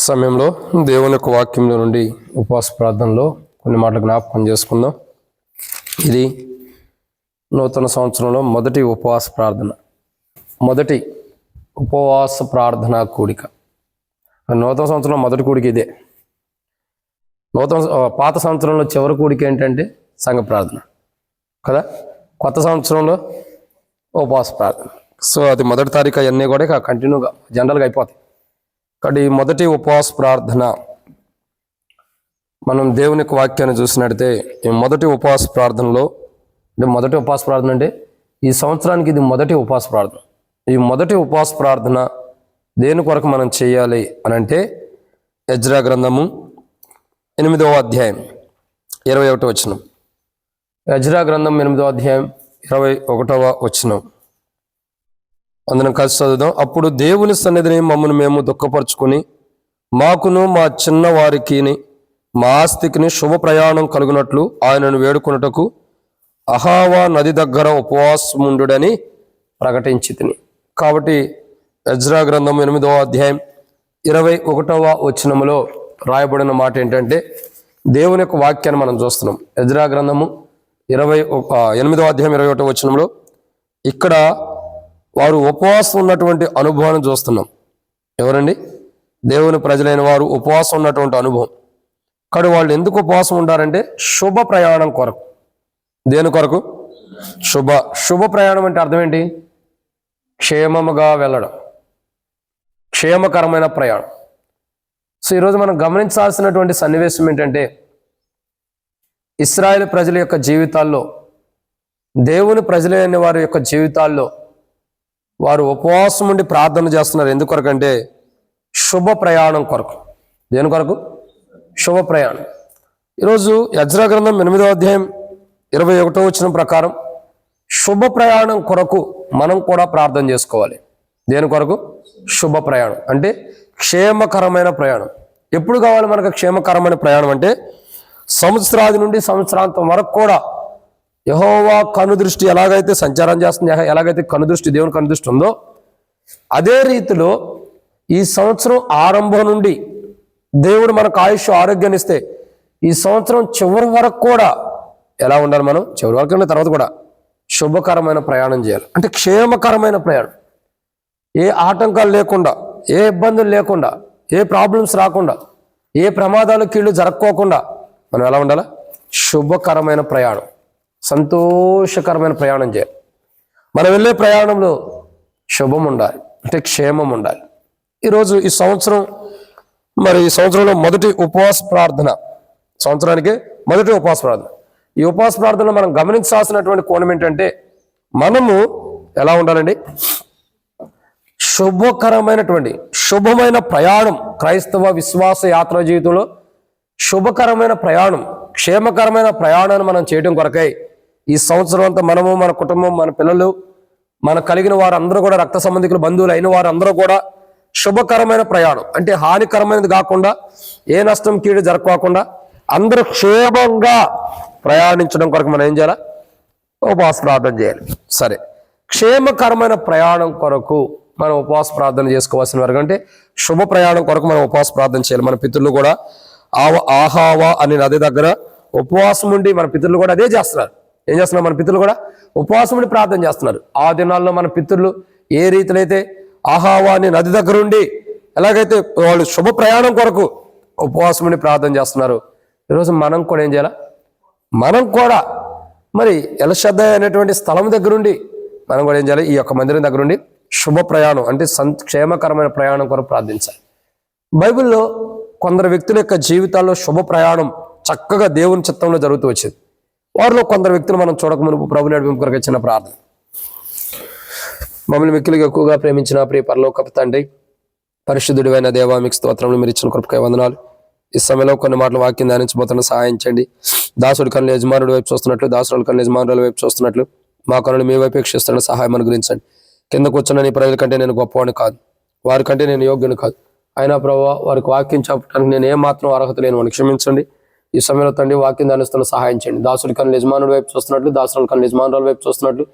సమయంలో దేవుని యొక్క వాక్యంలో నుండి ఉపవాస ప్రార్థనలో కొన్ని మాటలు జ్ఞాపకం చేసుకుందాం. ఇది నూతన సంవత్సరంలో మొదటి ఉపవాస ప్రార్థన కూడిక. నూతన సంవత్సరంలో మొదటి కూడిక ఇదే. పాత సంవత్సరంలో చివరి కూడిక ఏంటంటే సంఘ ప్రార్థన కదా. కొత్త సంవత్సరంలో ఉపవాస ప్రార్థన. సో అది మొదటి తారీఖు అవన్నీ కూడా కంటిన్యూగా జనరల్గా అయిపోతాయి. కాబట్టి మొదటి ఉపవాస ప్రార్థన మనం దేవుని యొక్క వాక్యాన్ని చూసినట్టయితే ఈ మొదటి ఉపవాస ప్రార్థనలో మొదటి ఉపవాస ప్రార్థన అంటే ఈ సంవత్సరానికి ఇది మొదటి ఉపవాస ప్రార్థన. ఈ మొదటి ఉపవాస ప్రార్థన దేని కొరకు మనం చేయాలి అని అంటే ఎజ్రా గ్రంథము 8వ అధ్యాయం 21వ వచనం. ఎజ్రా గ్రంథం 8వ అధ్యాయం 21వ వచనం అందరం కలిసి చదువుదాం. అప్పుడు దేవుని సన్నిధిని మమ్మల్ని మేము దుఃఖపరుచుకొని మాకును మా చిన్నవారికి మా ఆస్తికిని శుభ ప్రయాణం కలుగునట్లు ఆయనను వేడుకొనుటకు అహావా నది దగ్గర ఉపవాసముండుడని ప్రకటించి తిని. కాబట్టి ఎజ్రా గ్రంథం 8వ అధ్యాయం 21వ వచనములో రాయబడిన మాట ఏంటంటే దేవుని యొక్క వాక్యాన్ని మనం చూస్తున్నాం. ఎజ్రా గ్రంథము 8వ అధ్యాయం 21వ వచనంలో ఇక్కడ వారు ఉపవాసం ఉన్నటువంటి అనుభవాన్ని చూస్తున్నాం. ఎవరండి? దేవుని ప్రజలైన వారు ఉపవాసం ఉన్నటువంటి అనుభవం. కానీ వాళ్ళు ఎందుకు ఉపవాసం ఉంటారంటే శుభ ప్రయాణం కొరకు. దేని కొరకు? శుభ ప్రయాణం అంటే అర్థం ఏంటి? క్షేమముగా వెళ్ళడం, క్షేమకరమైన ప్రయాణం. సో ఈరోజు మనం గమనించాల్సినటువంటి సన్నివేశం ఏంటంటే ఇశ్రాయేలు ప్రజల యొక్క జీవితాల్లో, దేవుని ప్రజలైన వారి యొక్క జీవితాల్లో వారు ఉపవాసం ఉండి ప్రార్థన చేస్తున్నారు. ఎందుకొరకంటే శుభ ప్రయాణం కొరకు. దేని కొరకు? శుభ ప్రయాణం. ఈరోజు ఎజ్రా గ్రంథం 8వ అధ్యాయం 21వ వచనం ప్రకారం శుభ ప్రయాణం కొరకు మనం కూడా ప్రార్థన చేసుకోవాలి. దేని కొరకు? శుభ ప్రయాణం అంటే క్షేమకరమైన ప్రయాణం. ఎప్పుడు కావాలి మనకు క్షేమకరమైన ప్రయాణం అంటే సంవత్సరాది నుండి సంవత్సరాంతం వరకు కూడా యెహోవా కనుదృష్టి ఎలాగైతే సంచారం చేస్తుంది, ఎలాగైతే కనుదృష్టి దేవుని కనుదృష్టి ఉందో అదే రీతిలో ఈ సంవత్సరం ఆరంభం నుండి దేవుడు మనకు ఆయుష్ ఆరోగ్యాన్ని ఇస్తే ఈ సంవత్సరం చివరి వరకు కూడా ఎలా ఉండాలి? మనం చివరి వరకు తర్వాత కూడా శుభకరమైన ప్రయాణం చేయాలి. అంటే క్షేమకరమైన ప్రయాణం, ఏ ఆటంకాలు లేకుండా, ఏ ఇబ్బందులు లేకుండా, ఏ ప్రాబ్లమ్స్ రాకుండా, ఏ ప్రమాదాలు కీళ్ళు జరగకోకుండా మనం ఎలా ఉండాలి? శుభకరమైన ప్రయాణం, సంతోషకరమైన ప్రయాణం చేయాలి. మనం వెళ్ళే ప్రయాణంలో శుభం ఉండాలి, అంటే క్షేమం ఉండాలి. ఈరోజు ఈ సంవత్సరంలో మొదటి ఉపవాస ప్రార్థన, సంవత్సరానికి మొదటి ఉపవాస ప్రార్థన. ఈ ఉపవాస ప్రార్థనలో మనం గమనించాల్సినటువంటి కోణం ఏంటంటే మనము ఎలా ఉండాలండి? శుభమైన ప్రయాణం. క్రైస్తవ విశ్వాస యాత్ర జీవితంలో శుభకరమైన ప్రయాణం, క్షేమకరమైన ప్రయాణాన్ని మనం చేయడం కొరకై ఈ సంవత్సరం అంతా మనము, మన కుటుంబం, మన పిల్లలు, మన కలిగిన వారందరూ కూడా, రక్త సంబంధికులు, బంధువులు అయిన వారందరూ కూడా శుభకరమైన ప్రయాణం అంటే హానికరమైనది కాకుండా, ఏ నష్టం కీడు జరగకుండా అందరూ క్షేమంగా ప్రయాణించడం కొరకు మనం ఏం చేయాలి? ఉపవాస ప్రార్థన చేయాలి. సరే, క్షేమకరమైన ప్రయాణం కొరకు మనం ఉపవాస ప్రార్థన చేసుకోవాల్సిన వరకు అంటే శుభ ప్రయాణం కొరకు మనం ఉపవాస ప్రార్థన చేయాలి. మన పితరులు కూడా ఆహావా అనే నది దగ్గర ఉపవాసం ఉండి, మన పితరులు కూడా అదే చేస్తున్నారు. ఏం చేస్తున్నారు? మన పితరులు కూడా ఉపవాసం ఉండి ప్రార్థన చేస్తున్నారు. ఆ దినాల్లో మన పితరులు ఏ రీతిలో అయితే ఆహావా అనే నది దగ్గర ఉండి ఎలాగైతే వాళ్ళు శుభ ప్రయాణం కొరకు ఉపవాసం ఉండి ప్రార్థన చేస్తున్నారు, ఈరోజు మనం కూడా ఏం చేయాలి? మనం కూడా మరి ఎల్షద్దై అనేటువంటి స్థలం దగ్గరుండి మనం కూడా ఏం చేయాలి? ఈ యొక్క మందిరం దగ్గరుండి శుభ ప్రయాణం అంటే క్షేమకరమైన ప్రయాణం కొరకు ప్రార్థించాలి. బైబిల్లో కొందరు వ్యక్తుల యొక్క జీవితాల్లో శుభ ప్రయాణం చక్కగా దేవుని చిత్తంలో జరుగుతూ వచ్చేది. వారిలో కొందరు వ్యక్తులు మనం చూడకమునుపు ప్రభు నడిపింపు కొరకు చిన్న ప్రార్థన. మమ్మల్ని మిక్కిలిగా ఎక్కువగా ప్రేమించిన ప్రియ పరలోకపు తండ్రి, పరిశుద్ధుడివైన దేవా, మీకు స్తోత్రములు, మీరు ఇచ్చిన కృపకై వందనాలు. ఈ సమయంలో కొన్ని మాటలు వాక్యం ధ్యానించబోతున్న సహాయించండి. దాసుడి కన్ను యజమానుడి వైపు చూస్తున్నట్లు, దాసుడి కన్ను యజమానుల వైపు చూస్తున్నట్లు మా కన్నులు మీ వైపు వీక్షిస్తున్న సహాయం అనుగ్రహించండి. కింద కూర్చున్న నీ ప్రజల కంటే నేను గొప్పవాడిని కాదు, వారి కంటే నేను యోగ్యుని కాదు. అయినా ప్రభువా, వారికి వాక్యం చెప్పడానికి నేను ఏమాత్రం అర్హత లేని వాడిని క్షమించండి. ఈ సమయంలో తండ్రి వాక్యం ధ్యానిస్తున్న సహాయం చేయండి. దాసుడి కన్ను యజమానుడి వైపు చూస్తున్నట్లు, దాసుల కన్ను యజమానుల వైపు చూస్తున్నట్లు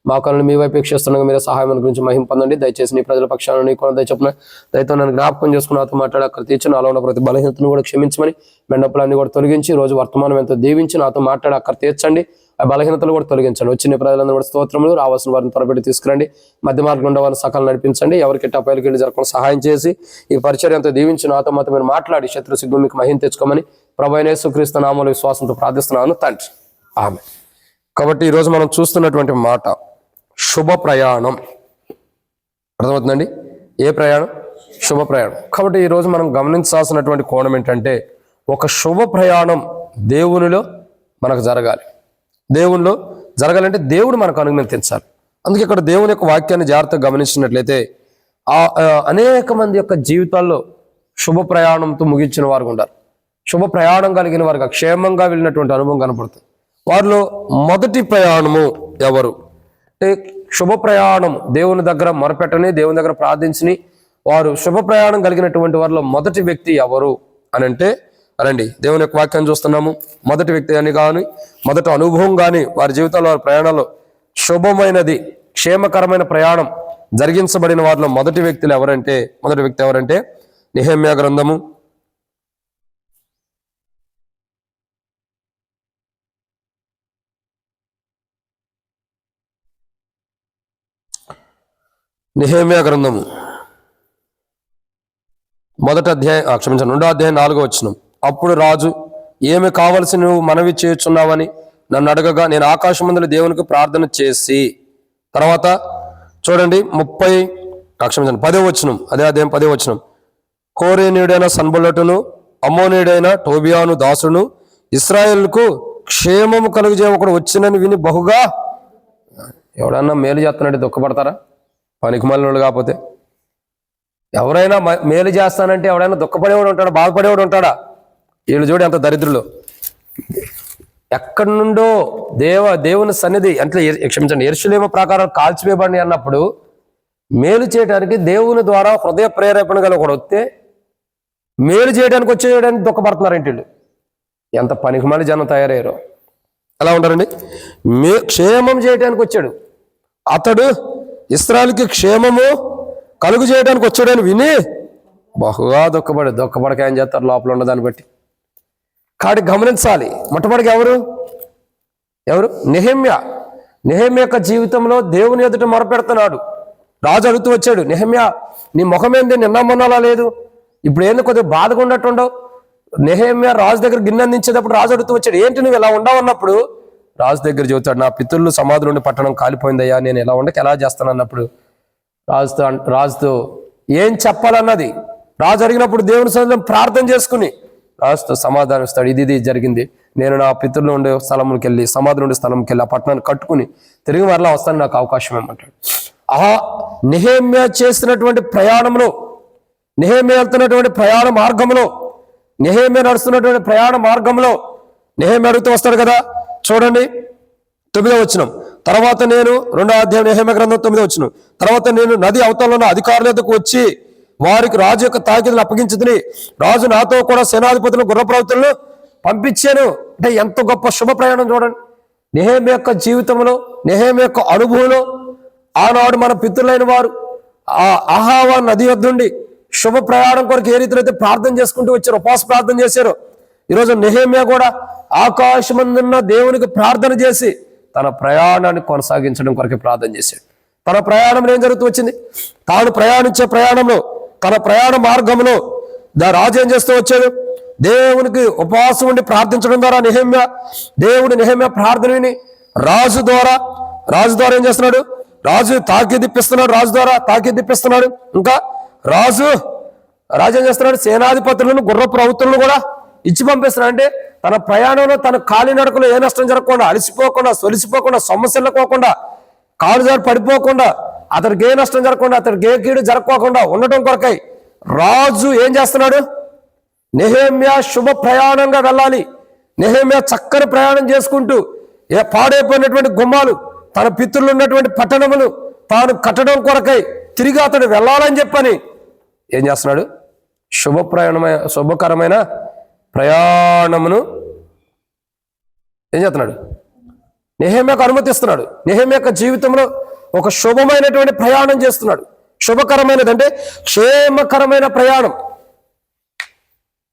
మా కళను మీ వైపు వీక్షిస్తుండగా మీరే సహాయం గురించి మహిమ పొందండి. దయచేసి నీ ప్రజల పక్షాలను నీ కొన దయచొప్పున దయతో నన్ను జ్ఞాపకం చేసుకుని నాతో మాట్లాడి అక్కడ తీర్చి నాలో ఉన్న ప్రతి బలహీనతను కూడా క్షమించమని, మెండపులన్నీ కూడా తొలగించి రోజు వర్తమానం ఎంతో దీవించి నాతో మాట్లాడి అక్కడ తీర్చండి. ఆ బలహీనతలు కూడా తొలగించండి. వచ్చిన ప్రజలందరూ కూడా స్తోత్రములు రావాల్సిన వారిని త్వరపెట్టి తీసుకురండి. మధ్య మార్గం ఉండే వారిని సకాలం నడిపించండి. ఎవరికి అపాయాలకి వెళ్ళి జరగకుండా సహాయం చేసి ఈ పరిచర్య ఎంతో దీవించి నాతో మాతో మీరు మాట్లాడి శత్రు సిగ్గు మీకు మహిమ తెచ్చుకోమని ప్రభువైన యేసుక్రీస్తు నామములో విశ్వాసంతో ప్రార్థిస్తున్నాను తండ్రి, ఆమెన్. కాబట్టి ఈరోజు మనం చూస్తున్నటువంటి మాట శుభ ప్రయాణం. అర్థమవుతుందండి? ఏ ప్రయాణం? శుభ ప్రయాణం. కాబట్టి ఈరోజు మనం గమనించాల్సినటువంటి కోణం ఏంటంటే, ఒక శుభ ప్రయాణం దేవునిలో మనకు జరగాలి. దేవునిలో జరగాలంటే దేవుడు మనకు అనుమతించాలి. అందుకే ఇక్కడ దేవుని యొక్క వాక్యాన్ని జాగ్రత్తగా గమనించినట్లయితే అనేక మంది యొక్క జీవితాల్లో శుభ ప్రయాణంతో ముగించిన వారు ఉంటారు. శుభ ప్రయాణం కలిగిన వారుగా క్షేమంగా వెళ్ళినటువంటి అనుభవం కనపడుతుంది. వారిలో మొదటి ప్రయాణము ఎవరు అంటే, శుభ ప్రయాణం దేవుని దగ్గర మొరపెట్టని, దేవుని దగ్గర ప్రార్థించని వారు శుభ ప్రయాణం కలిగినటువంటి వారిలో మొదటి వ్యక్తి ఎవరు అని అంటే, రండి దేవుని యొక్క వాక్యాన్ని చూస్తున్నాము. మొదటి వ్యక్తి అని కానీ మొదటి అనుభవం కానీ వారి జీవితంలో వారి ప్రయాణంలో శుభమైనది క్షేమకరమైన ప్రయాణం జరిగించబడిన వారిలో మొదటి వ్యక్తి ఎవరంటే నెహెమ్యా గ్రంథము 2వ అధ్యాయం 4వ వచనం. అప్పుడు రాజు, ఏమి కావలసి నువ్వు మనవి చేయుచున్నావని నన్ను అడగగా నేను ఆకాశమందుల దేవునికి ప్రార్థన చేసి, తర్వాత చూడండి 10వ వచనం, అదే అధ్యాయం 10వ వచనం. హోరేనీయుడైన సన్బల్లటును అమ్మోనీయుడైన టోబియాను దాసును ఇశ్రాయేలుకు క్షేమము కలుగజే ఒకడు వచ్చినని విని బహుగా. ఎవడన్నా మేలు చేస్తున్నట్టు దుఃఖపడతారా? పనికిమాలినోడు కాకపోతే. ఎవరైనా మేలు చేస్తానంటే ఎవడైనా దుఃఖపడేవాడు ఉంటాడా? బాధపడేవాడు ఉంటాడా? వీళ్ళు చూడు ఎంత దరిద్రులు. ఎక్కడి నుండో దేవుని సన్నిధి అంటే యెరూషలేము ప్రాకారాలు కాల్చివేయబడి అన్నప్పుడు మేలు చేయడానికి దేవుని ద్వారా హృదయ ప్రేరేపణ గల ఒకడు వస్తే మేలు చేయడానికి వచ్చేయడానికి దుఃఖపడుతున్నారు ఇంటి. ఎంత పనికిమాలి జనం తయారయ్యారో. ఎలా ఉంటారండి? క్షేమం చేయడానికి వచ్చాడు అతడు, ఇశ్రాయేలుకి క్షేమము కలుగు చేయడానికి వచ్చాడని విని బహుగా దుఃఖపడక ఏం చేస్తారు లోపల ఉన్నదాన్ని బట్టి. కాబట్టి గమనించాలి. మొట్టమొదటిగా ఎవరు? నెహెమ్యా యొక్క జీవితంలో దేవుని ఎదుట మొరపెడుతున్నాడు. రాజు అడుగుతూ వచ్చాడు, నెహెమ్యా నీ ముఖం ఏంది నిన్న మొన్నలా లేదు, ఇప్పుడు ఏంది కొద్దిగా బాధగా ఉన్నట్టుండవు. నెహెమ్యా రాజు దగ్గర గిన్నె అందించేటప్పుడు రాజు అడుగుతూ వచ్చాడు, ఏంటి నువ్వు ఇలా ఉండవు అన్నప్పుడు రాజు దగ్గర చెబుతాడు, నా పితరులు సమాధి నుండి పట్టణం కాలిపోయిందయ్యా, నేను ఇలా ఉండక ఎలా చేస్తాను అన్నప్పుడు రాజుతో ఏం చెప్పాలన్నది రాజు అడిగినప్పుడు దేవుని సన్నిధిలో ప్రార్థన చేసుకుని రాజుతో సమాధానం ఇస్తాడు. ఇది జరిగింది, నేను నా పితరులు ఉండే స్థలంకి వెళ్ళి సమాధి నుండి స్థలంకి వెళ్ళి ఆ పట్టణాన్ని కట్టుకుని తిరిగి మరలా వస్తాను, నాకు అవకాశం ఏమంటాడు. నెహెమ్యా చేస్తున్నటువంటి ప్రయాణంలో, నెహెమ్యా వెళ్తున్నటువంటి ప్రయాణ మార్గంలో, నెహెమ్యా నడుస్తున్నటువంటి ప్రయాణ మార్గంలో నెహెమ్యా అడుగుతూ వస్తాడు కదా. చూడండి 9వ వచనం. తర్వాత నేను 2వ అధ్యాయం నెహెమ్యా గ్రంథం 9వ వచనం. తర్వాత నేను నది అవతల ఉన్న అధికారుల దగ్గరకు వచ్చి వారికి రాజు యొక్క తాకిదులు అప్పగించుకుని రాజు నాతో కూడా సేనాధిపతులను గుర్రప్రవతులను పంపించాను. అంటే ఎంత గొప్ప శుభ ప్రయాణం చూడండి. నెహెమ్యా యొక్క జీవితంలో, నెహెమ్యా యొక్క అనుభవంలో ఆనాడు మన పితరులైన వారు ఆ అహావా నది వద్ద నుండి శుభ ప్రయాణం కొరకు ఏ రీతిలో అయితే ప్రార్థన చేసుకుంటూ వచ్చారు, ఉపవాస ప్రార్థన చేశారు. ఈరోజు నెహెమ్యా కూడా ఆకాశమందున్న దేవునికి ప్రార్థన చేసి తన ప్రయాణాన్ని కొనసాగించడం కొరకు ప్రార్థన చేశాడు. తన ప్రయాణంలో ఏం జరుగుతూ వచ్చింది? తాను ప్రయాణించే ప్రయాణంలో, తన ప్రయాణ మార్గంలో రాజు ఏం చేస్తూ వచ్చాడు? దేవునికి ఉపవాసం ఉండి ప్రార్థించడం ద్వారా నెహెమ్యా ప్రార్థనని రాజు ద్వారా ఏం చేస్తున్నాడు? రాజు తాకీదిప్పిస్తున్నాడు. రాజు ద్వారా తాకీదిప్పిస్తున్నాడు. ఇంకా రాజు ఏం చేస్తున్నాడు? సేనాధిపతులను గుర్రప్రవతులను కూడా ఇచ్చి పంపిస్తున్నాడు. అంటే తన ప్రయాణంలో తన కాలినడకలో ఏ నష్టం జరగకుండా, అలసిపోకుండా, సొలిసిపోకుండా, సమస్యలు పోకుండా, కాలు జారి పడిపోకుండా, అతనికి ఏ నష్టం జరగకుండా, అతనికి ఏ కీడు జరగకోకుండా ఉండటం కొరకై రాజు ఏం చేస్తున్నాడు? నెహెమ్యా శుభ ప్రయాణంగా వెళ్ళాలి. నెహెమ్యా చక్కని ప్రయాణం చేసుకుంటూ పాడైపోయినటువంటి గుమ్మాలు, తన పితరులు ఉన్నటువంటి పట్టణములు తాను కట్టడం కొరకై తిరిగి అతడు వెళ్ళాలని చెప్పని ఏం చేస్తున్నాడు? శుభకరమైన ప్రయాణమును ఏం చేస్తున్నాడు? నెహెమ్యాకు అనుమతిస్తున్నాడు. నెహెమ్యా యొక్క జీవితంలో ఒక శుభమైనటువంటి ప్రయాణం చేస్తున్నాడు. శుభకరమైనది అంటే క్షేమకరమైన ప్రయాణం.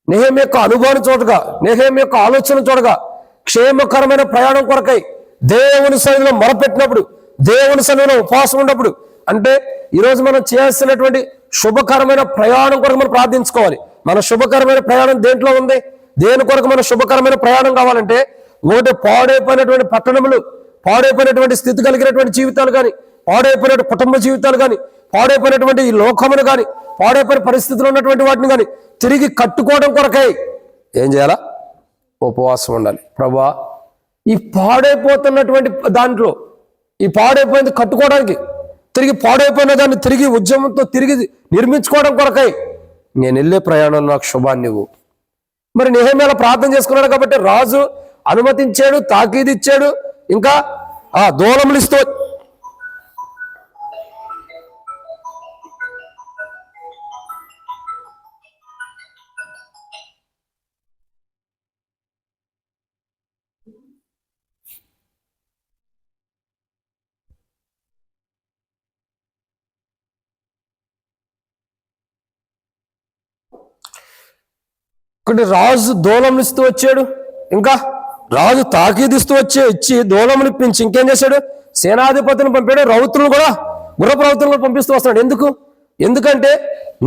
నెహెమ్యా యొక్క అనుభవాన్ని చూడగా, నెహెమ్యా యొక్క ఆలోచన చూడగా క్షేమకరమైన ప్రయాణం కొరకై దేవుని సన్నిధిలో మొరపెట్టినప్పుడు, దేవుని సన్నిధిలో ఉపవాసం ఉన్నప్పుడు, అంటే ఈరోజు మనం చేయాల్సినటువంటి శుభకరమైన ప్రయాణం కొరకు మనం ప్రార్థించుకోవాలి. మన శుభకరమైన ప్రయాణం దేంట్లో ఉంది? దేని కొరకు మన శుభకరమైన ప్రయాణం కావాలంటే, ఒకటి పాడైపోయినటువంటి పట్టణములు, పాడైపోయినటువంటి స్థితి కలిగినటువంటి జీవితాలు కానీ, పాడైపోయినటువంటి కుటుంబ జీవితాలు కానీ, పాడైపోయినటువంటి ఈ లోకమును కానీ, పాడైపోయిన పరిస్థితులు ఉన్నటువంటి వాటిని కానీ తిరిగి కట్టుకోవడం కొరకై ఏం చేయాలా? ఉపవాసం ఉండాలి. ప్రభువా, ఈ పాడైపోతున్నటువంటి దాంట్లో, ఈ పాడైపోయింది కట్టుకోవడానికి, తిరిగి పాడైపోయిన దాన్ని తిరిగి ఉద్యమంతో తిరిగి నిర్మించుకోవడం కొరకై నేను వెళ్ళే ప్రయాణంలో నాకు శుభాన్ని ఇవ్వు. మరి నెహెమ్యా ప్రార్థన చేసుకున్నాడు కాబట్టి రాజు అనుమతించాడు, తాకీదు ఇచ్చాడు, ఇంకా దూలములు ఇస్తూ ఒకటి రాజు దూలములు ఇస్తూ వచ్చాడు, ఇంకా రాజు తాకీదిస్తూ ఇచ్చి దూలములు ఇప్పించి ఇంకేం చేశాడు? సేనాధిపతిని పంపాడు, రౌతులను కూడా, గుర్రపు రౌతులను కూడా పంపిస్తూ వస్తున్నాడు. ఎందుకంటే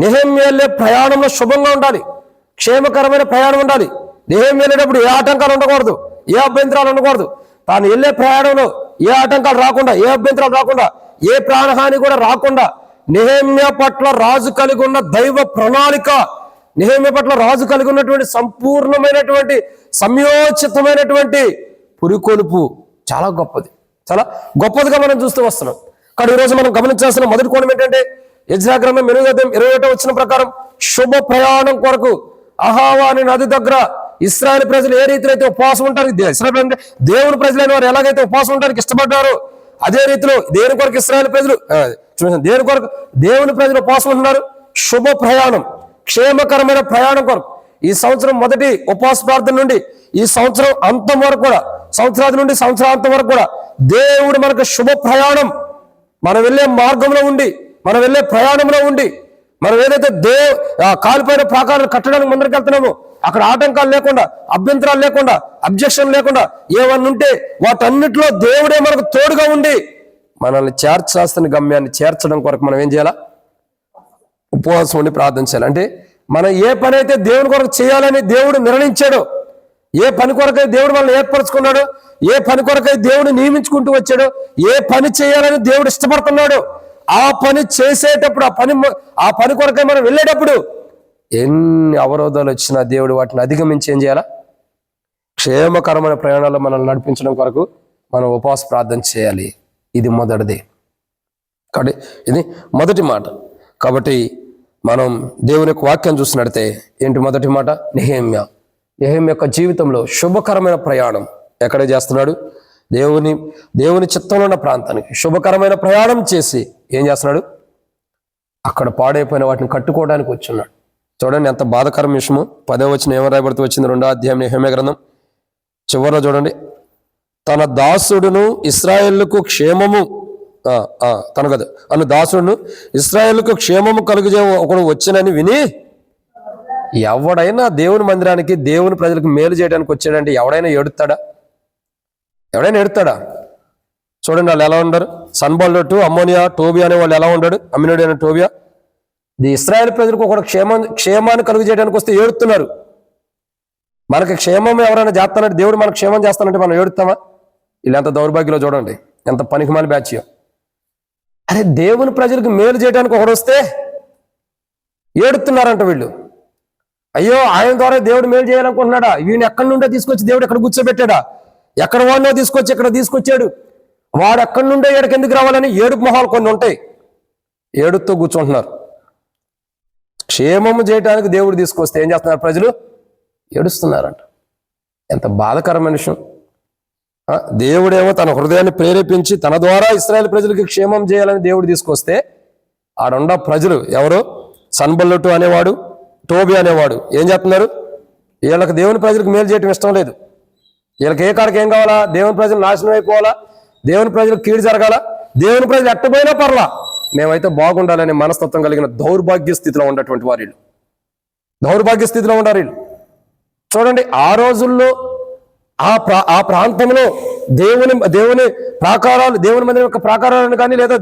నెహెమ్యా వెళ్ళే ప్రయాణంలో శుభంగా ఉండాలి, క్షేమకరమైన ప్రయాణం ఉండాలి. నెహెమ్యా వెళ్ళేటప్పుడు ఏ ఆటంకాలు ఉండకూడదు, ఏ అభ్యంతరాలు ఉండకూడదు. తాను వెళ్ళే ప్రయాణంలో ఏ ఆటంకాలు రాకుండా, ఏ అభ్యంతరాలు రాకుండా, ఏ ప్రాణహాని కూడా రాకుండా నెహెమ్యా పట్ల రాజు కలిగి ఉన్న దైవ ప్రణాళిక, నెహెమ్యా పట్ల రాజు కలిగి ఉన్నటువంటి సంపూర్ణమైనటువంటి సంయోచితమైనటువంటి పురికొలుపు చాలా గొప్పది, చాలా గొప్పదిగా మనం చూస్తూ వస్తున్నాం. కానీ ఈరోజు మనం గమనించాల్సిన మొదటి కోణం ఏంటంటే, యెజ్రా గ్రంథం 21 వచ్చిన ప్రకారం శుభ ప్రయాణం కొరకు అహావా అనే నది దగ్గర ఇశ్రాయేలు ప్రజలు ఏ రీతిలో అయితే ఉపవాసం ఉంటారు, దేవుని ప్రజలైన వారు ఎలాగైతే ఉపవాసం ఉండడానికి ఇష్టపడ్డారో అదే రీతిలో దేని కొరకు ఇశ్రాయేలు ప్రజలు దేని కొరకు దేవుని ప్రజలు ఉపవాసం ఉంటున్నారు? శుభ ప్రయాణం, క్షేమకరమైన ప్రయాణం కొరకు. ఈ సంవత్సరం మొదటి ఉపవాస ప్రార్థన నుండి ఈ సంవత్సరం అంతం వరకు కూడా, సంవత్సరాది నుండి సంవత్సరాంతం వరకు కూడా దేవుడు మనకు శుభ ప్రయాణం, మనం వెళ్ళే మార్గంలో ఉండి, మనం వెళ్ళే ప్రయాణంలో ఉండి, మనం ఏదైతే కాలిపోయిన ప్రాకారాలు కట్టడానికి ముందరికి వెళ్తున్నామో అక్కడ ఆటంకాలు లేకుండా, అభ్యంతరాలు లేకుండా, అబ్జెక్షన్ లేకుండా ఏమన్నా ఉంటే వాటన్నిటిలో దేవుడే మనకు తోడుగా ఉండి మనల్ని చేర్చాల్సిన గమ్యాన్ని చేర్చడం కొరకు మనం ఏం చేయాలా? ఉపవాసం ఉండి ప్రార్థన చేయాలి. అంటే మనం ఏ పని అయితే దేవుని కొరకు చేయాలని దేవుడు నిర్ణయించాడో, ఏ పని కొరకై దేవుడు మనల్ని ఏర్పరచుకున్నాడో, ఏ పని కొరకై దేవుడు నియమించుకుంటూ వచ్చాడో, ఏ పని చేయాలని దేవుడు ఇష్టపడుతున్నాడో ఆ పని చేసేటప్పుడు, ఆ పని కొరకై మనం వెళ్ళేటప్పుడు ఎన్ని అవరోధాలు వచ్చినా దేవుడు వాటిని అధిగమించి ఏం చేయాలా? క్షేమకరమైన ప్రయాణాల్లో మనల్ని నడిపించడం కొరకు మనం ఉపవాస ప్రార్థన చేయాలి. ఇది మొదటిది. కాబట్టి ఇది మొదటి మాట. కాబట్టి మనం దేవుని యొక్క వాక్యం చూసినట్టే ఏంటి మొదటి మాట? నెహెమ్యా యొక్క జీవితంలో శుభకరమైన ప్రయాణం ఎక్కడ చేస్తున్నాడు? దేవుని చిత్తంలో ఉన్న ప్రాంతానికి శుభకరమైన ప్రయాణం చేసి ఏం చేస్తున్నాడు? అక్కడ పాడైపోయిన వాటిని కట్టుకోవడానికి వచ్చున్నాడు. చూడండి ఎంత బాధకరం విషయము. 10వ వచనం ఏమని రాయబడుతూ వచ్చింది? 2వ అధ్యాయం నెహెమ్యా గ్రంథం చివరిలో చూడండి. తన దాసుడును ఇశ్రాయేలుకు క్షేమము తన కదా అను దాసుడును ఇశ్రాయేలుకు క్షేమము కలుగజే ఒకడు వచ్చినని విని, ఎవడైనా దేవుని మందిరానికి దేవుని ప్రజలకు మేలు చేయడానికి వచ్చాడంటే ఎవడైనా ఏడుతాడా? చూడండి వాళ్ళు ఎలా ఉండరు. సన్బల్లొట్టు, అమ్మోనియా, టోబియా అనే వాళ్ళు ఎలా ఉన్నాడు? అమ్మినుడు అనే టోబియా ఇశ్రాయేల్ ప్రజలకు ఒకడు క్షేమాన్ని కలుగు చేయడానికి వస్తే ఏడుతున్నారు. మనకి క్షేమం ఎవరైనా చేస్తానంటే, దేవుడు మనకు క్షేమం చేస్తానంటే మనం ఏడుతామా? వీళ్ళంత దౌర్భాగ్యంలో చూడండి, ఎంత పనికిమాలి బ్యాచ్. అరే దేవుని ప్రజలకు మేలు చేయడానికి ఒకడు వస్తే ఏడుతున్నారంట వీళ్ళు. అయ్యో ఆయన ద్వారా దేవుడు మేలు చేయాలనుకుంటున్నాడా? వీడిని ఎక్కడి నుండో తీసుకొచ్చి దేవుడు ఎక్కడ కూర్చోబెట్టాడా? ఎక్కడ వాడినో తీసుకొచ్చి ఇక్కడ తీసుకొచ్చాడు. వాడు ఎక్కడి నుండే ఏడుకు ఎందుకు రావాలని ఏడుపు మొహాలు కొన్ని ఉంటాయి, ఏడుతో కూర్చుంటున్నారు. క్షేమము చేయడానికి దేవుడు తీసుకొస్తే ఏం చేస్తున్నారు? ప్రజలు ఏడుస్తున్నారంట. ఎంత బాధకరమైన విషయం. దేవుడేమో తన హృదయాన్ని ప్రేరేపించి తన ద్వారా ఇశ్రాయేలు ప్రజలకి క్షేమం చేయాలని దేవుడు తీసుకొస్తే ఆడుండ ప్రజలు ఎవరు? సన్బల్లొట్టు అనేవాడు, టోబి అనేవాడు ఏం చేస్తున్నారు? వీళ్ళకి దేవుని ప్రజలకు మేలు చేయటం ఇష్టం లేదు. వీళ్ళకి ఏ కాడికి ఏం కావాలా? దేవుని ప్రజలు నాశనం అయిపోవాలా, దేవుని ప్రజలు కీడు జరగాల, దేవుని ప్రజలు ఎట్టపోయినా పర్లా, మేమైతే బాగుండాలనే మనస్తత్వం కలిగిన దౌర్భాగ్య స్థితిలో ఉన్నటువంటి వారు వీళ్ళు. దౌర్భాగ్య స్థితిలో ఉన్నారు వీళ్ళు. చూడండి, ఆ రోజుల్లో ఆ ప్రాంతంలో దేవుని ప్రాకారాలు, దేవుని మందిరం యొక్క ప్రాకారాలను కానీ లేదా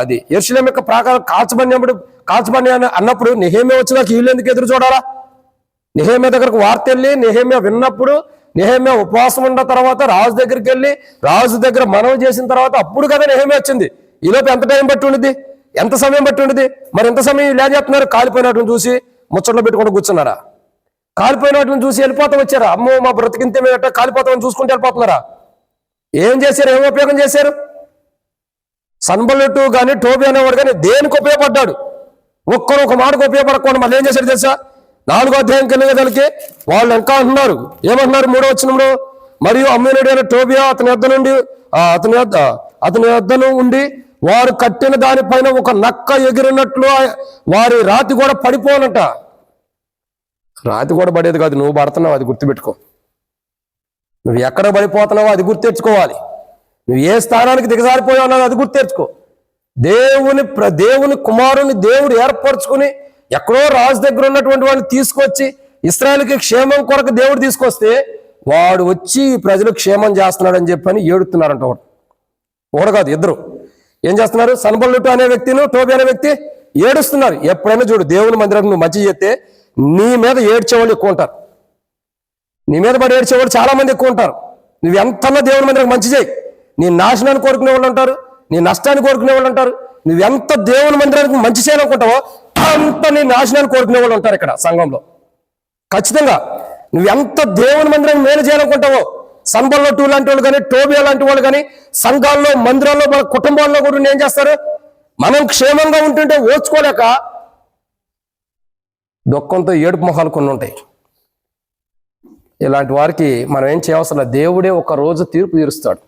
అది యెరూషలేము యొక్క ప్రాకారం కాల్చబడి అన్నప్పుడు నెహెమ్యా వచ్చినాక వీళ్ళు ఎందుకు ఎదురు చూడాలా? నెహెమ్యా దగ్గరకు వార్త వెళ్ళి నెహెమ్యా విన్నప్పుడు, నెహెమ్యా ఉపవాసం ఉన్న తర్వాత రాజు దగ్గరికి వెళ్ళి రాజు దగ్గర మనవి చేసిన తర్వాత అప్పుడు కదా నెహెమ్యా వచ్చింది. ఈలోపు ఎంత టైం బట్టి ఉండిద్ది? ఎంత సమయం బట్టి ఉండిద్ది? మరి ఎంత సమయం ఇలా చేస్తున్నారు? కాలిపోయినట్టు చూసి ముచ్చట్లో పెట్టుకుంటూ కూర్చున్నారా? కాలిపోయినట్టు చూసి వెళ్ళిపోతా వచ్చారా? అమ్మో మా బ్రతికింతే మీద కాలిపోతామని చూసుకుంటూ వెళ్ళిపోతున్నారా? ఏం చేశారు? ఏం ఉపయోగం చేశారు? సన్బల్లెట్టు కానీ టోబీ అనేవాడు కానీ దేనికి ఉపయోగపడ్డాడు? ఒక మాటకు ఉపయోగపడకుండా మళ్ళీ ఏం చేశారు తెలుసా? 4వ అధ్యాయం కలిగేదానికి వాళ్ళు ఇంకా అంటున్నారు, ఏమంటున్నారు? 3వ వచనంలో, మరియు అమ్మేనుడు అయిన టోబియా అతని యొద్దను ఉండి వారు కట్టిన దానిపైన ఒక నక్క ఎగిరినట్లు వారి రాతి కూడా పడిపోనంట. రాతి కూడా పడేది కాదు, నువ్వు పడుతున్నావు, అది గుర్తుపెట్టుకో. నువ్వు ఎక్కడ పడిపోతున్నావో అది గుర్తెచ్చుకోవాలి. నువ్వు ఏ స్థానానికి దిగజారిపోయావు అది గుర్తెచ్చుకో. దేవుని కుమారుని దేవుడు ఏర్పరచుకుని ఎక్కడో రాజు దగ్గర ఉన్నటువంటి వాడిని తీసుకొచ్చి ఇశ్రాయేలుకి క్షేమం కొరకు దేవుడు తీసుకొస్తే వాడు వచ్చి ప్రజలు క్షేమం చేస్తున్నాడని చెప్పని ఏడుతున్నారంట. ఒకడు కాదు, ఇద్దరు ఏం చేస్తున్నారు? సన్బల్లెటు అనే వ్యక్తిను టోబీ అనే వ్యక్తి ఏడుస్తున్నారు. ఎప్పుడైనా చూడు, దేవుని మందిరానికి నువ్వు మంచి చేస్తే నీ మీద ఏడ్చేవాళ్ళు ఎక్కువ ఉంటారు. నీ మీద పడి ఏడ్చేవాళ్ళు చాలా మంది ఎక్కువ ఉంటారు. నువ్వు ఎంతన్నా దేవుని మందిరానికి మంచి చేయి, నీ నాశనాన్ని కోరుకునే వాళ్ళు ఉంటారు, నీ నష్టాన్ని కోరుకునే వాళ్ళు ఉంటారు. నువ్వెంత దేవుని మందిరానికి మంచి చేయాలనుకుంటావో అంత నీ నాశనాన్ని కోరుకునే వాళ్ళు ఉంటారు ఇక్కడ సంఘంలో. ఖచ్చితంగా నువ్వెంత దేవుని మందిరాన్ని మేలు చేయాలనుకుంటావో, సన్బల్లెటు లాంటి వాళ్ళు కానీ టోబీ లాంటి వాళ్ళు కానీ సంఘాల్లో, మందిరాల్లో, మన కుటుంబాల్లో కూడా ఏం చేస్తారు? మనం క్షేమంగా ఉంటుంటే ఓర్చుకోలేక దుఃఖంతో ఏడుపు మొహాలు కొన్ని ఉంటాయి. ఇలాంటి వారికి మనం ఏం చేయవలసిన? దేవుడే ఒక రోజు తీర్పు తీరుస్తాడు.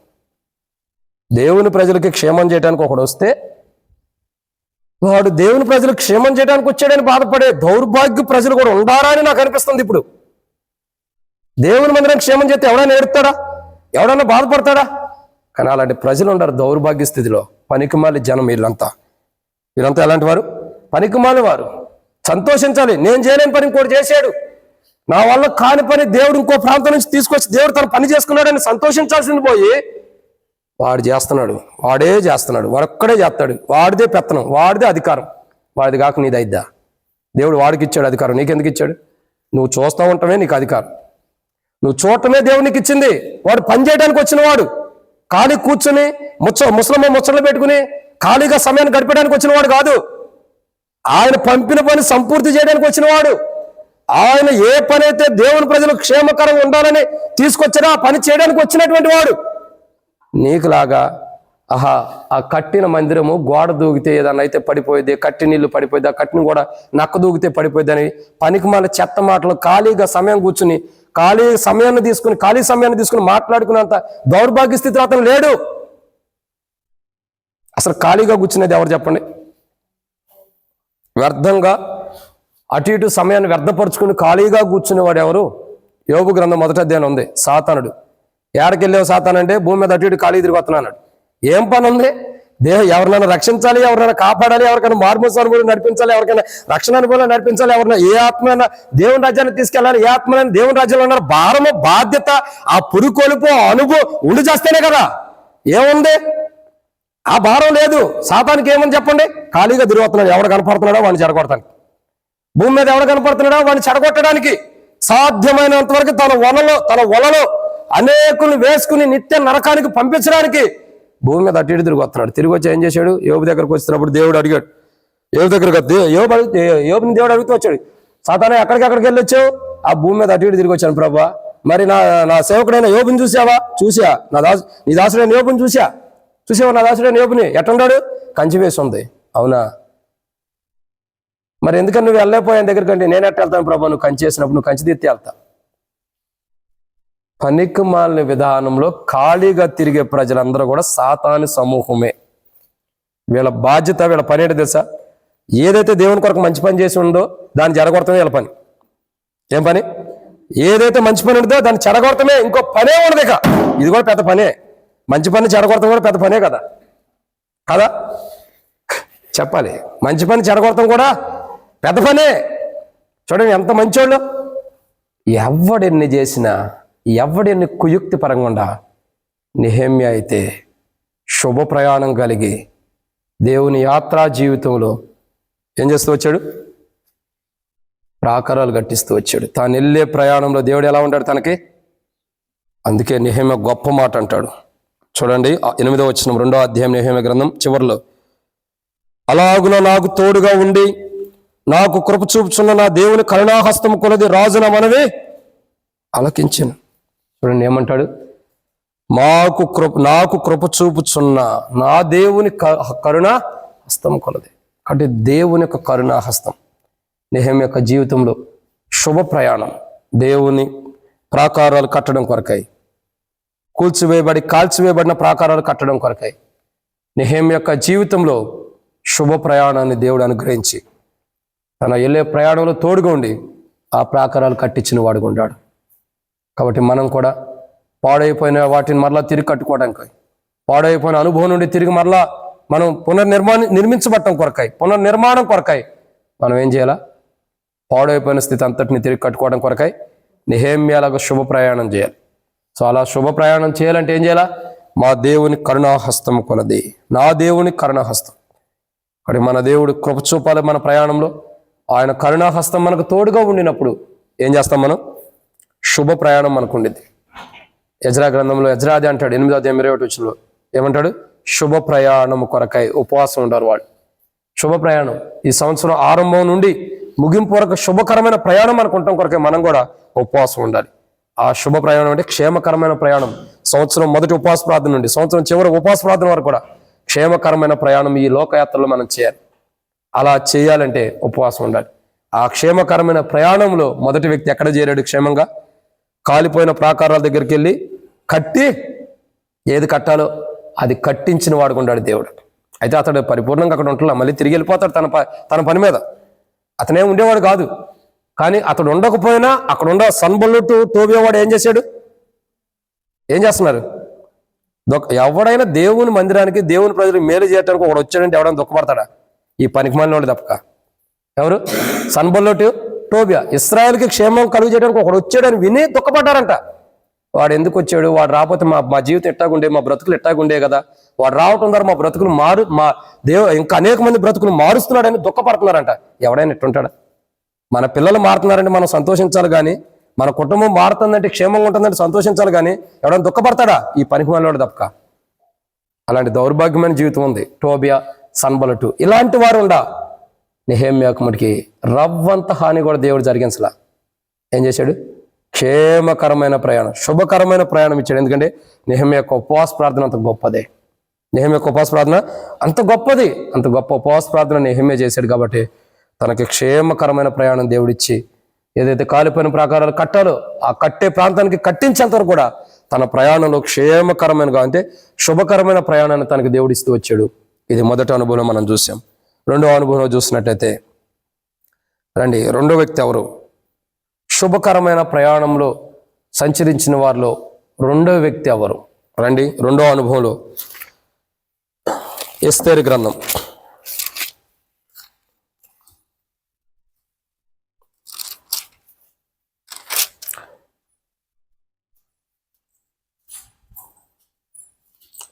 దేవుని ప్రజలకి క్షేమం చేయడానికి ఒకడు వస్తే వాడు దేవుని ప్రజలు క్షేమం చేయడానికి వచ్చాడని బాధపడే దౌర్భాగ్య ప్రజలు కూడా ఉండారా అని నాకు అనిపిస్తుంది. ఇప్పుడు దేవుని మందిరం క్షేమం చేస్తే ఎవడైనా ఏడుతాడా? ఎవడన్నా బాధపడతాడా? కానీ అలాంటి ప్రజలు ఉండరు దౌర్భాగ్య స్థితిలో. పనికిమాలి జనం వీళ్ళంతా ఎలాంటి వారు? పనికిమాలి వారు. సంతోషించాలి, నేను చేయలేని పని ఇంకోటి చేశాడు, నా వల్ల కాని పని దేవుడు ఇంకో ప్రాంతం నుంచి తీసుకొచ్చి దేవుడు తన పని చేసుకున్నాడని సంతోషించాల్సింది పోయి వాడు చేస్తున్నాడు, వాడే చేస్తున్నాడు, వాడొక్కడే చేస్తాడు, వాడిదే పెత్తనం, వాడిదే అధికారం, వాడిది కాక నీది అయిద్దా? దేవుడు వాడికి ఇచ్చాడు అధికారం, నీకెందుకు ఇచ్చాడు? నువ్వు చూస్తూ ఉంటామే నీకు అధికారం, నువ్వు చూడటమే దేవుడు నీకు ఇచ్చింది. వాడు పని చేయడానికి వచ్చిన వాడు ఖాళీ కూర్చుని ముచ్చట్లు పెట్టుకుని ఖాళీగా సమయాన్ని గడిపడానికి వచ్చిన వాడు కాదు. ఆయన పంపిన పని సంపూర్తి చేయడానికి వచ్చిన వాడు. ఆయన ఏ పని అయితే దేవుని ప్రజలు క్షేమకరంగా ఉండాలని తీసుకొచ్చినా ఆ పని చేయడానికి వచ్చినటువంటి వాడు. నీకులాగా ఆ కట్టిన మందిరము గోడ దూగితే ఏదన్నా అయితే పడిపోయేది, కట్టి నీళ్లు పడిపోయింది, ఆ కట్టిన కూడా నక్క దూగితే పడిపోయింది అని పనికి మన చెత్త మాటలు ఖాళీగా సమయం కూర్చుని ఖాళీ సమయాన్ని తీసుకుని మాట్లాడుకున్నంత దౌర్భాగ్య స్థితిలో అతను లేడు. అసలు ఖాళీగా కూర్చునేది ఎవరు చెప్పండి? వ్యర్థంగా అటు ఇటు సమయాన్ని వ్యర్థపరుచుకుని ఖాళీగా కూర్చునేవాడు ఎవరు? యోబు గ్రంథం 1వ అధ్యాయం ఉంది. సాతానుడు ఏడకెళ్ళావు సాతానంటే భూమి మీద అటు ఇటు ఖాళీ తిరిగిపోతున్నాడు. ఏం పని ఉంది? ఎవరినైనా రక్షించాలి, ఎవరినైనా కాపాడాలి, ఎవరికైనా మార్మోస్ అనుభవం నడిపించాలి, ఎవరికైనా రక్షణ అనుభవం నడిపించాలి, ఎవరైనా ఏ ఆత్మైనా దేవుని రాజ్యాన్ని తీసుకెళ్ళాలి, ఏ ఆత్మైనా దేవుని రాజ్యంలో ఉన్నారు. భారము, బాధ్యత, ఆ పురుకొలుపు, అనుభవం ఉండి చేస్తేనే కదా. ఏముంది? ఆ భారం లేదు. సాతానికి ఏమని చెప్పండి? ఖాళీగా తిరుగుతున్నాడు. ఎవడు కనపడుతున్నాడో వాడిని చెడగొడతానికి, భూమి మీద ఎవడు కనపడుతున్నాడో వాడిని చెడగొట్టడానికి సాధ్యమైనంత వరకు తన వలలో అనేకులు వేసుకుని నిత్య నరకానికి పంపించడానికి భూమి మీద అటు ఇటు తిరిగి వస్తున్నాడు. తిరిగి వచ్చి ఏం చేశాడు? యోబు దగ్గరకు వచ్చినప్పుడు దేవుడు అడిగాడు. యోబుని దేవుడు అడుగుతూ వచ్చాడు, సాతానా ఎక్కడికి వెళ్ళొచ్చావు? ఆ భూమి మీద అటు ఇటు తిరిగి వచ్చాను ప్రభా. మరి నా సేవకుడైన యోబుని చూసావా? చూసా. నీ దాసుడైన యోబుని చూసావా? నా దాసుడైన యోబుని ఎట్లున్నాడు? కంచి వేసి ఉంది. అవునా? మరి ఎందుకని నువ్వు వెళ్ళలేకపోయాను దగ్గర కంటే? నేను ఎట్ట వెళ్తాను ప్రభా? నువ్వు కంచి వేసినప్పుడు నువ్వు కంచి తీర్తి వెళ్తా. పనికిమాలిన విధానంలో ఖాళీగా తిరిగే ప్రజలందరూ కూడా సాతాను సమూహమే. వీళ్ళ బాధ్యత, వీళ్ళ పని ఏంటి తెలుసా? ఏదైతే దేవుని కొరకు మంచి పని చేసి ఉందో దాన్ని జరగొడతామే వీళ్ళ పని. ఏం పని? ఏదైతే మంచి పని ఉంటుందో దాన్ని చెడగొడతామే, ఇంకో పనే ఉండదు. ఇక ఇది కూడా పెద్ద పనే, మంచి పని చెడగొడతాం కూడా పెద్ద పనే కదా కదా చెప్పాలి. మంచి పని చెడగొడతాం కూడా పెద్ద పనే. చూడండి ఎంత మంచోళ్ళు. ఎవడెన్ని చేసినా, ఎవడెన్ని కుయుక్తి పరంగా నెహెమ్యా అయితే శుభ ప్రయాణం కలిగి దేవుని యాత్రా జీవితంలో ఏం చేస్తూ వచ్చాడు? ప్రాకారాలు కట్టిస్తూ వచ్చాడు. తాను వెళ్ళే ప్రయాణంలో దేవుడు ఎలా ఉంటాడు తనకి? అందుకే నెహెమ్యా గొప్ప మాట అంటాడు. చూడండి 8వ వచనం 2వ అధ్యాయం నెహెమ్యా గ్రంథం చివరిలో, అలాగున నాకు తోడుగా ఉండి నాకు కృప చూపుచున్న నా దేవుని కరుణాహస్తం కొలది రాజున మనవి ఆలకించెను. చూడండి ఏమంటాడు? నాకు కృప చూపుచున్న నా దేవుని కరుణ హస్తం కొలది. అంటే దేవుని యొక్క కరుణా హస్తం నెహెమ్యా యొక్క జీవితంలో శుభ ప్రయాణం, దేవుని ప్రాకారాలు కట్టడం కొరకై, కాల్చివేయబడిన ప్రాకారాలు కట్టడం కొరకై నెహెమ్యా యొక్క జీవితంలో శుభ ప్రయాణాన్ని దేవుడు అనుగ్రహించి తన వెళ్ళే ప్రయాణంలో తోడుగా ఉండి ఆ ప్రాకారాలు కట్టించిన వాడుగా ఉన్నాడు. కాబట్టి మనం కూడా పాడైపోయిన వాటిని మరలా తిరిగి కట్టుకోవడానికి, పాడైపోయిన అనుభవం నుండి తిరిగి మరలా మనం నిర్మించబడటం కొరకాయి, పునర్నిర్మాణం కొరకాయి మనం ఏం చేయాలా? పాడైపోయిన స్థితి అంతటిని తిరిగి కట్టుకోవడం కొరకాయి నెహెమ్యాలాగా శుభ ప్రయాణం చేయాలి. సో అలా శుభ ప్రయాణం చేయాలంటే ఏం చేయాలా? మా దేవుని కరుణాహస్తం కొలది, నా దేవుని కరుణాహస్తం. అక్కడ మన దేవుడు కృప చూపాలి మన ప్రయాణంలో. ఆయన కరుణాహస్తం మనకు తోడుగా ఉండినప్పుడు ఏం చేస్తాం? మనం శుభ ప్రయాణం మనకు ఉండిద్ది. ఎజ్రా గ్రంథంలో ఎజ్రాది అంటాడు 8వ అధ్యాయం 21వ వచనంలో ఏమంటాడు? శుభ ప్రయాణం కొరకై ఉపవాసం ఉంటారు వాళ్ళు. శుభ ప్రయాణం ఈ సంవత్సరం ఆరంభం నుండి ముగింపు వరకు శుభకరమైన ప్రయాణం అనుకుంటాం కొరకై మనం కూడా ఉపవాసం ఉండాలి. ఆ శుభ ప్రయాణం అంటే క్షేమకరమైన ప్రయాణం. సంవత్సరం మొదటి ఉపవాస ప్రార్థన నుండి సంవత్సరం చివరి ఉపవాస ప్రార్థన వరకు కూడా క్షేమకరమైన ప్రయాణం ఈ లోకయాత్రలో మనం చేయాలి. అలా చేయాలంటే ఉపవాసం ఉండాలి. ఆ క్షేమకరమైన ప్రయాణంలో మొదటి వ్యక్తి ఎక్కడ చేరాడు? క్షేమంగా కాలిపోయిన ప్రాకారాల దగ్గరికి వెళ్ళి కట్టి ఏది కట్టాలో అది కట్టించిన వాడుకుంటాడు దేవుడు. అయితే అతడు పరిపూర్ణంగా అక్కడ ఉంటున్నా, మళ్ళీ తిరిగి వెళ్ళిపోతాడు తన పని మీద. అతనే ఉండేవాడు కాదు. కానీ అతడు ఉండకపోయినా అక్కడ ఉండ సన్బల్లుట్టు తోబేవాడు ఏం చేశాడు? ఏం చేస్తున్నారు? ఎవడైనా దేవుని మందిరానికి, దేవుని ప్రజలకు మేలు చేయడానికి ఒకడు వచ్చాడంటే ఎవడైనా దుఃఖపడతాడా? ఈ పనికిమాలిన వాడు తప్పక. ఎవరు? సన్బల్లుట్టు టోబియా. ఇశ్రాయేలుకి క్షేమం కలుగు చేయడానికి ఒకడు వచ్చాడని విని దుఃఖపడ్డారంట. వాడు ఎందుకు వచ్చాడు? వాడు రాకపోతే మా జీవితం ఎట్టాగుండే, మా బ్రతుకులు ఎట్టాగుండే కదా. వాడు రావటం ద్వారా మా బ్రతుకులు ఇంకా అనేక మంది బ్రతుకులు మారుస్తున్నాడని దుఃఖపడుతున్నారంట. ఎవడైనా ఎట్టుంటాడా? మన పిల్లలు మారుతున్నారంటే మనం సంతోషించాలి కానీ, మన కుటుంబం మారుతుందంటే క్షేమంగా ఉంటుందంటే సంతోషించాలి కానీ ఎవడైనా దుఃఖపడతాడా? ఈ పనికిమాలినవాడు తప్పక. అలాంటి దౌర్భాగ్యమైన జీవితం ఉంది టోబియా, సన్బలటు ఇలాంటి వారు ఉండా. నెహెమ్యాకు మటుకి రవ్వంత హాని కూడా దేవుడు జరిగించలా. ఏం చేశాడు? క్షేమకరమైన ప్రయాణం, శుభకరమైన ప్రయాణం ఇచ్చాడు. ఎందుకంటే నెహెమ్యా యొక్క ఉపవాస ప్రార్థన అంత గొప్పదే. నెహెమ్యా యొక్క ఉపవాస ప్రార్థన అంత గొప్పది. అంత గొప్ప ఉపవాస ప్రార్థన నెహెమ్యా చేశాడు కాబట్టి తనకి క్షేమకరమైన ప్రయాణం దేవుడిచ్చి ఏదైతే కాలిపోయిన ప్రాకారాలు కట్టాలో ఆ కట్టే ప్రాంతానికి కట్టించేంత వరకు కూడా తన ప్రయాణంలో క్షేమకరమైనగా అంటే శుభకరమైన ప్రయాణాన్ని తనకి దేవుడిస్తూ వచ్చాడు. ఇది మొదటి అనుభవం మనం చూసాం. రెండవ అనుభవం చూసినట్టయితే రండి, రెండో వ్యక్తి ఎవరు? శుభకరమైన ప్రయాణంలో సంచరించిన వారిలో రెండో వ్యక్తి ఎవరు? రండి, రెండో అనుభవంలో ఎస్తేరు గ్రంథం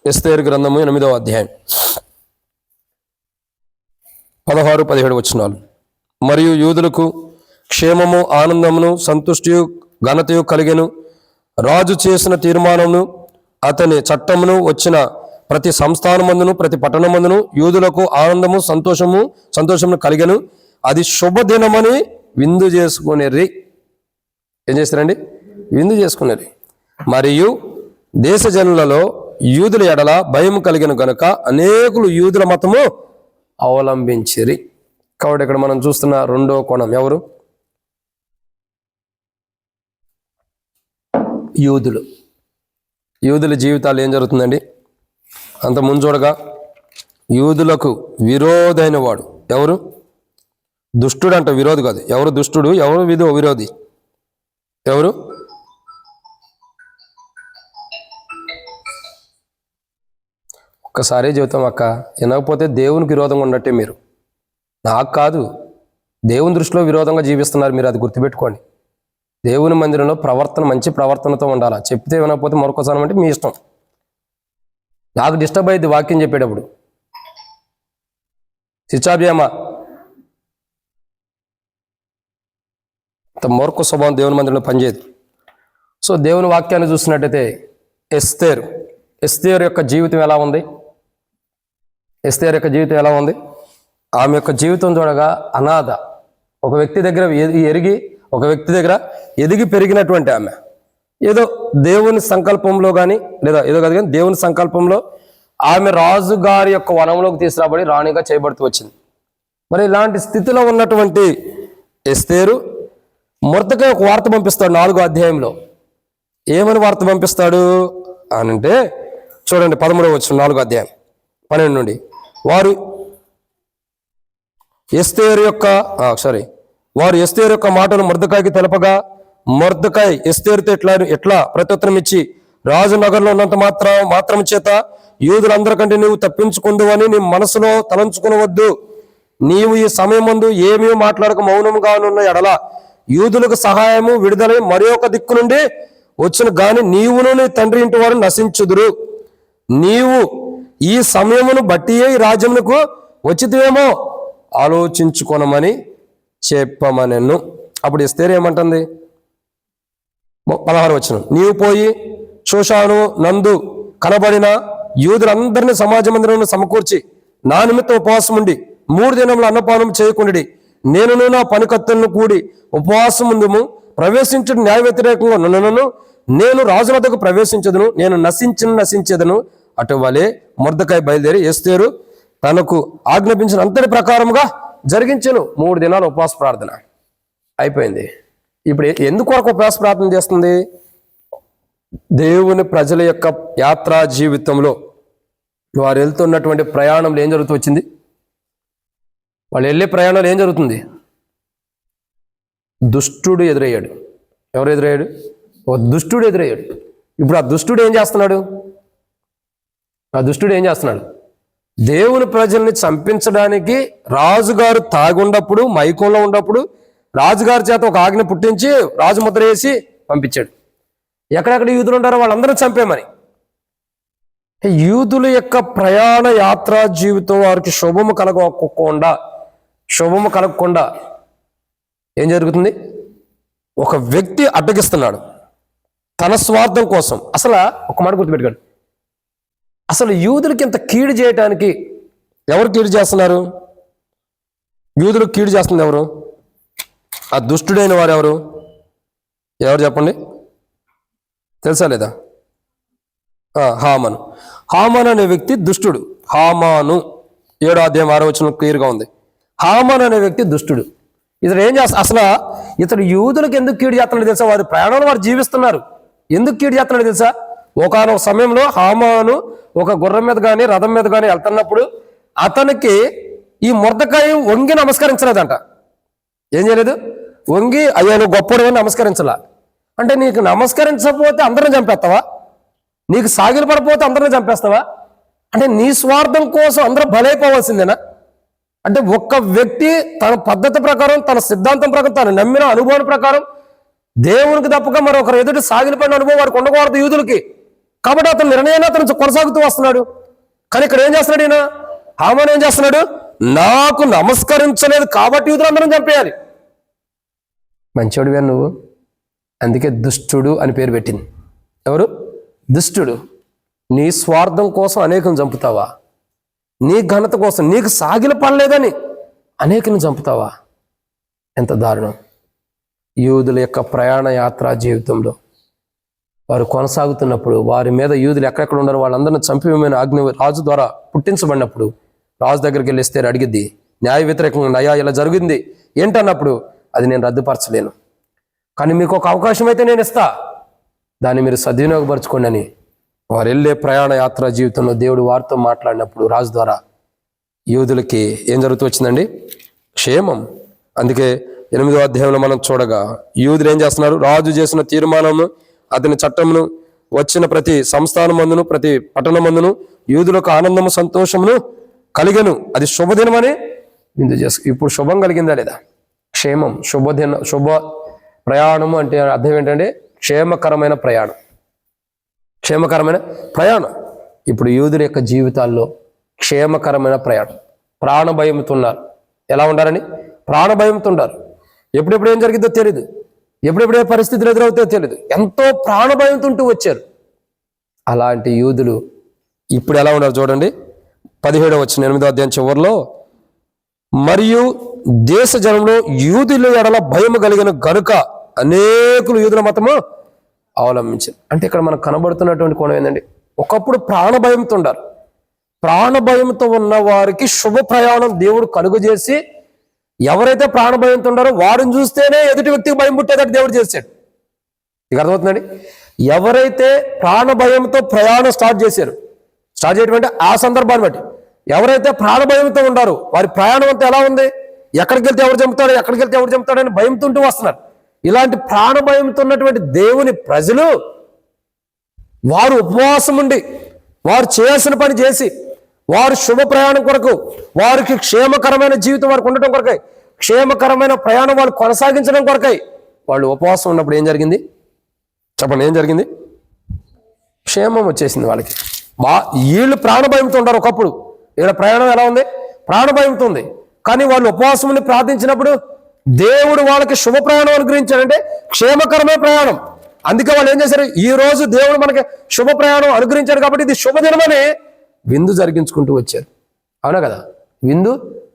ఎస్తేరు గ్రంథము 8వ అధ్యాయం 16-17 వచనాలు. మరియు యూదులకు క్షేమము, ఆనందమును, సంతుష్టియు, ఘనతయు కలిగెను. రాజు చేసిన తీర్మానమును, అతని చట్టమును వచ్చిన ప్రతి సంస్థానమందును, ప్రతి పట్టణమందును యూదులకు ఆనందము, సంతోషమును కలిగెను. అది శుభదినమని విందు చేసుకునేరి. ఏం చేస్తారండి? విందు చేసుకునేది. మరియు దేశ జనులలో యూదుల ఎడల భయం కలిగిన గనుక అనేకులు యూదుల మతము అవలంబించిరి. కాబట్టి ఇక్కడ మనం చూస్తున్న రెండో కోణం ఎవరు? యూదుల జీవితాలు ఏం జరుగుతుందండి? అంత ముందు చూడగా యూదులకు విరోధైన వాడు ఎవరు? దుష్టుడు అంట, విరోధి కాదు. ఎవరు దుష్టుడు? ఎవరు విరోధి? ఎవరు? ఒక్కసారి చెబుతాం అక్క, వినకపోతే దేవునికి విరోధంగా ఉన్నట్టే మీరు. నాకు కాదు, దేవుని దృష్టిలో విరోధంగా జీవిస్తున్నారు మీరు, అది గుర్తుపెట్టుకోండి. దేవుని మందిరంలో ప్రవర్తన మంచి ప్రవర్తనతో ఉండాలా. చెప్తే వినకపోతే మరొకసారి అంటే మీ ఇష్టం. నాకు డిస్టర్బ్ అయ్యింది వాక్యం చెప్పేటప్పుడు. శిక్షాభ్యామా మరొక స్వభావం దేవుని మందిరంలో పనిచేయదు. సో దేవుని వాక్యాన్ని చూసినట్టయితే ఎస్తేరు యొక్క జీవితం ఎలా ఉంది? ఎస్తేరు యొక్క జీవితం ఎలా ఉంది? ఆమె యొక్క జీవితం చూడగా అనాథ, ఒక వ్యక్తి దగ్గర ఎదిగి పెరిగినటువంటి ఆమె. ఏదో దేవుని సంకల్పంలో కానీ దేవుని సంకల్పంలో ఆమె రాజుగారి యొక్క వనంలోకి తీసుకురాబడి రాణిగా చేయబడుతూ వచ్చింది. మరి ఇలాంటి స్థితిలో ఉన్నటువంటి ఎస్తేరు మొర్దెకై ఒక వార్త పంపిస్తాడు 4వ అధ్యాయంలో. ఏమని వార్త పంపిస్తాడు అనంటే చూడండి, 13వ వచనం 4వ అధ్యాయం 12 నుండి. వారు ఎస్తేరు యొక్క మాటలు మొర్దెకైకి తెలపగా, మొర్దెకై ఎస్తేరుతో ఎట్లా ప్రత్యుత్తరం ఇచ్చి, రాజు నగరంలో ఉన్నంత మాత్రం చేత యూదులందరికంటే నీవు తప్పించుకుందువని నీ మనసులో తలంచుకునవద్దు. నీవు ఈ సమయమందు ఏమీ మాట్లాడక మౌనంగా ఉన్న ఎడల యూదులకు సహాయము విడుదల మరి ఒక దిక్కు నుండి వచ్చిన గాని నీవును నీ తండ్రి ఇంటి వారు నశించుదురు. నీవు ఈ సమయమును బట్టియే ఈ రాజ్యమునకు వచ్చితేమో ఆలోచించుకొనమని చెప్పమనెను. అప్పుడు ఎస్తేరు ఏమంటుంది? 16వ వచనం. నీవు పోయి షూషాను నందు కనబడిన యూదులందరినీ సమాజ మందిరంలో సమకూర్చి నా నిమిత్తం ఉపవాసం ఉండి 3 దినములు అన్నపానం చేయకుండి నేనును నా పనికత్తెలను కూడి ఉపవాసం ముందుము ప్రవేశించడం న్యాయ వ్యతిరేకంగా నేను రాజు వద్దకు ప్రవేశించదును, నేను నశించేదను. అటువలే మొర్దెకై బయలుదేరి ఎస్తేరు తనకు ఆజ్ఞాపించిన అంతటి ప్రకారముగా జరిగించెను. 3 దినాలు ఉపవాస ప్రార్థన అయిపోయింది. ఇప్పుడు ఎందుకొరకు ఉపవాస ప్రార్థన చేస్తుంది? దేవుని ప్రజల యొక్క యాత్రా జీవితంలో వారు వెళ్తున్నటువంటి ప్రయాణంలో ఏం జరుగుతూ వచ్చింది? వాళ్ళు వెళ్ళే ప్రయాణంలో ఏం జరుగుతుంది? దుష్టుడు ఎదురయ్యాడు. ఎవరు ఎదురయ్యాడు? ఓ దుష్టుడు ఎదురయ్యాడు. ఇప్పుడు ఆ దుష్టుడు ఏం చేస్తున్నాడు? దేవుని ప్రజల్ని చంపించడానికి రాజుగారు తాగుండప్పుడు, మైకంలో ఉన్నప్పుడు రాజుగారి చేత ఒక ఆజ్ఞ పుట్టించి రాజు ముద్ర వేసి పంపించాడు. ఎక్కడెక్కడ యూదులు ఉంటారో వాళ్ళందరూ చంపేమని. యూదుల యొక్క ప్రయాణ యాత్రా జీవితం వారికి శుభము కలగకుండా ఏం జరుగుతుంది? ఒక వ్యక్తి అడ్డగిస్తున్నాడు తన స్వార్థం కోసం. అసలు ఒక మాట గుర్తుపెట్టుకోండి, అసలు యూదులకి ఇంత కీడు చేయటానికి ఎవరు కీడు చేస్తున్నారు? యూదులకు కీడు చేస్తుంది ఎవరు? ఆ దుష్టుడైన వారు ఎవరు చెప్పండి, తెలుసా లేదా? హామాను అనే వ్యక్తి దుష్టుడు. హామాను 7వ అధ్యాయం 6వ వచనం క్లియర్గా ఉంది. హామాను అనే వ్యక్తి దుష్టుడు. ఇతడు ఏం చేస్తా? ఇతడు యూదులకు ఎందుకు కీడు చేస్తున్నాడు తెలుసా? వారి ప్రయాణంలో వారు జీవిస్తున్నారు. ఎందుకు కీడు చేస్తున్నాడు తెలుసా? ఒకనొక సమయంలో హామాను ఒక గుర్రం మీద కానీ రథం మీద కానీ వెళ్తున్నప్పుడు అతనికి ఈ మొర్దెకై వంగి నమస్కరించలేదంట. ఏం చేయలేదు? వంగి అయ్యా నువ్వు గొప్పడు అని నమస్కరించలా. అంటే నీకు నమస్కరించకపోతే అందరం చంపేస్తావా? నీకు సాగిలు పడిపోతే అందరిని చంపేస్తావా? అంటే నీ స్వార్థం కోసం అందరూ బలైపోవాల్సిందేనా? అంటే ఒక్క వ్యక్తి తన పద్ధతి ప్రకారం, తన సిద్ధాంతం ప్రకారం, తను నమ్మిన అనుభవం ప్రకారం దేవునికి తప్పక మరొకరు ఎదుటి సాగిలు పడిన అనుభవం వారికి ఉండకూడదు యూదులకి. కాబట్టి అతను నిర్ణయాన్ని అతను కొనసాగుతూ వస్తున్నాడు. కానీ ఇక్కడ ఏం చేస్తున్నాడు ఈయన? హామాను ఏం చేస్తున్నాడు? నాకు నమస్కరించలేదు కాబట్టి యూదులందరం చంపేయాలి. మంచోడివే నువ్వు, అందుకే దుష్టుడు అని పేరు పెట్టింది. ఎవరు? దుష్టుడు. నీ స్వార్థం కోసం అనేకం చంపుతావా? నీ ఘనత కోసం, నీకు సాగిలు పడలేదని అనేకని చంపుతావా? ఎంత దారుణం! యూదుల యొక్క ప్రయాణ యాత్రా జీవితంలో వారు కొనసాగుతున్నప్పుడు వారి మీద యూదులు ఎక్కడెక్కడ ఉన్నారో వాళ్ళందరినీ చంపివేయమని ఆజ్ఞ రాజు ద్వారా పుట్టించబడినప్పుడు రాజు దగ్గరికి వెళ్ళి ఇస్తే అడిగిద్ది న్యాయ వ్యతిరేకంగా, అయ్యా ఇలా జరిగింది ఏంటన్నప్పుడు అది నేను రద్దుపరచలేను, కానీ మీకు ఒక అవకాశం అయితే నేను ఇస్తా, దాన్ని మీరు సద్వినియోగపరచుకోండి అని వారు వెళ్ళే ప్రయాణ యాత్రా జీవితంలో దేవుడు వారితో మాట్లాడినప్పుడు రాజు ద్వారా యూదులకి ఏం జరుగుతూ వచ్చిందండి? క్షేమం. అందుకే 8వ అధ్యాయంలో మనం చూడగా యూదులు ఏం చేస్తున్నారు? రాజు చేసిన తీర్మానము, అతని చట్టమును వచ్చిన ప్రతి సంస్థానమందును ప్రతి పట్టణమందును యూదులకు ఆనందము సంతోషమును కలిగెను. అది శుభదినమని విందు చేసు. ఇప్పుడు శుభం కలిగిందా లేదా? క్షేమం, శుభ ప్రయాణము అంటే అర్థం ఏంటంటే క్షేమకరమైన ప్రయాణం. క్షేమకరమైన ప్రయాణం. ఇప్పుడు యూదుల యొక్క జీవితాల్లో క్షేమకరమైన ప్రయాణం. ప్రాణభయంతో ఉన్నారు. ఎలా ఉండాలని? ప్రాణభయంతో ఉండారు. ఎప్పుడెప్పుడు ఏం జరిగిద్దో తెలియదు, ఎప్పుడెప్పుడు ఏ పరిస్థితులు ఎదురవుతాయో తెలియదు. ఎంతో ప్రాణభయంతో ఉంటూ వచ్చారు. అలాంటి యూదులు ఇప్పుడు ఎలా ఉన్నారు చూడండి. 17వ వచనం 8వ అధ్యాయం చివరిలో, మరియు దేశ జనంలో యూదుల ఎడల భయము కలిగిన గనుక అనేకులు యూదుల మతము అవలంబించారు. అంటే ఇక్కడ మనకు కనబడుతున్నటువంటి కోణం ఏంటంటే, ఒకప్పుడు ప్రాణభయంతో ఉండారు. ప్రాణభయంతో ఉన్న వారికి శుభ ప్రయాణం దేవుడు కలుగజేసి, ఎవరైతే ప్రాణభయంతో ఉండారో వారిని చూస్తేనే ఎదుటి వ్యక్తికి భయం పుట్టేటట్టు దేవుడు చేశాడు. ఇక అర్థమవుతుందండి. ఎవరైతే ప్రాణభయంతో ప్రయాణం స్టార్ట్ చేయడం అంటే ఆ సందర్భాన్ని బట్టి, ఎవరైతే ప్రాణభయంతో ఉండారో వారి ప్రయాణం అంతా ఎలా ఉంది? ఎక్కడికి వెళ్తే ఎవరు చంపుతాడని భయంతో ఉంటూ వస్తున్నారు. ఇలాంటి ప్రాణభయంతో ఉన్నటువంటి దేవుని ప్రజలు వారు ఉపవాసం ఉండి వారు చేయాల్సిన పని చేసి వారు శుభ ప్రయాణం కొరకు, వారికి క్షేమకరమైన జీవితం వారికి ఉండటం కొరకై, క్షేమకరమైన ప్రయాణం వాళ్ళు కొనసాగించడం కొరకై వాళ్ళు ఉపవాసం ఉన్నప్పుడు ఏం జరిగింది? చెప్పండి, ఏం జరిగింది? క్షేమం వచ్చేసింది వాళ్ళకి. వీళ్ళు ప్రాణభయంతో ఉంటారు. ఒకప్పుడు ఇక్కడ ప్రయాణం ఎలా ఉంది? ప్రాణభయంతో ఉంది. కానీ వాళ్ళు ఉపవాసం ఉండి ప్రార్థించినప్పుడు దేవుడు వాళ్ళకి శుభ ప్రయాణం అనుగ్రహించాడంటే క్షేమకరమైన ప్రయాణం. అందుకే వాళ్ళు ఏం చేశారు? ఈ రోజు దేవుడు మనకి శుభ ప్రయాణం అనుగ్రహించాడు కాబట్టి ఇది శుభదినమని విందు జరిగించుకుంటూ వచ్చారు. అవునా కదా? విందు